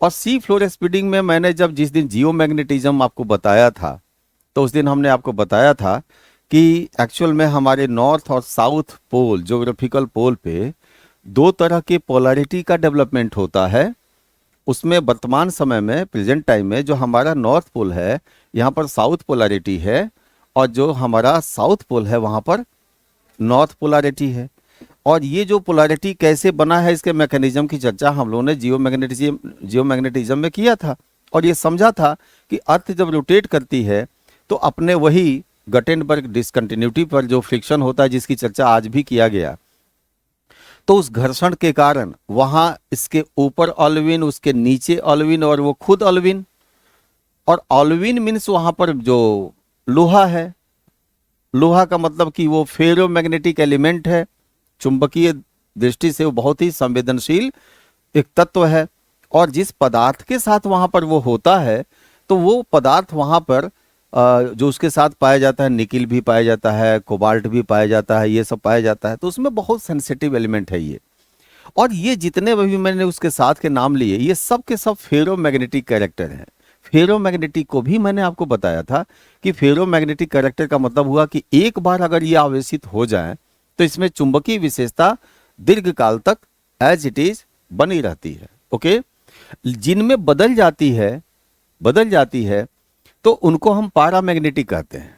और सी फ्लोर स्प्रेडिंग में मैंने जब जिस दिन जियोमैग्नेटिज्म आपको बताया था, तो उस दिन हमने आपको बताया था कि एक्चुअल में हमारे नॉर्थ और साउथ पोल, ज्योग्राफिकल पोल पे दो तरह के पोलैरिटी का डेवलपमेंट होता है। उसमें वर्तमान समय में, प्रेजेंट टाइम में, जो हमारा नॉर्थ पोल है यहाँ पर साउथ पोलैरिटी है, और जो हमारा साउथ पोल है वहाँ पर नॉर्थ पोलैरिटी है। और ये जो पोलैरिटी कैसे बना है, इसके मैकेनिज्म की चर्चा हम लोगों ने जियोमैग्नेटिज्म में किया था, और ये समझा था कि अर्थ जब रोटेट करती है तो अपने वही गटेनबर्ग डिसकंटिन्यूटी पर जो फ्रिक्शन होता है, जिसकी चर्चा आज भी किया गया, तो उस घर्षण के कारण वहां इसके ऊपर ऑल्विन, उसके नीचे ऑल्विन, और वो खुद ऑल्विन, और ऑल्विन मीन्स वहां पर जो लोहा है, लोहा का मतलब कि वो फेरोमैग्नेटिक एलिमेंट है, चुंबकीय दृष्टि से वो बहुत ही संवेदनशील एक तत्व है। और जिस पदार्थ के साथ वहां पर वो होता है, तो वो पदार्थ वहां पर जो उसके साथ पाया जाता है, निकिल भी पाया जाता है, कोबाल्ट भी पाया जाता है, ये सब पाया जाता है, तो उसमें बहुत सेंसिटिव एलिमेंट है ये। और ये जितने भी मैंने उसके साथ के नाम लिए, ये सब के सब फेरोमैग्नेटिक कैरेक्टर हैं। फेरोमैग्नेटिक को भी मैंने आपको बताया था कि फेरोमैग्नेटिक कैरेक्टर का मतलब हुआ कि एक बार अगर ये आवेशित हो जाए तो इसमें चुंबकीय विशेषता दीर्घकाल तक एज इट इज बनी रहती है। ओके, जिनमें बदल जाती है तो उनको हम पैरामैग्नेटिक कहते हैं।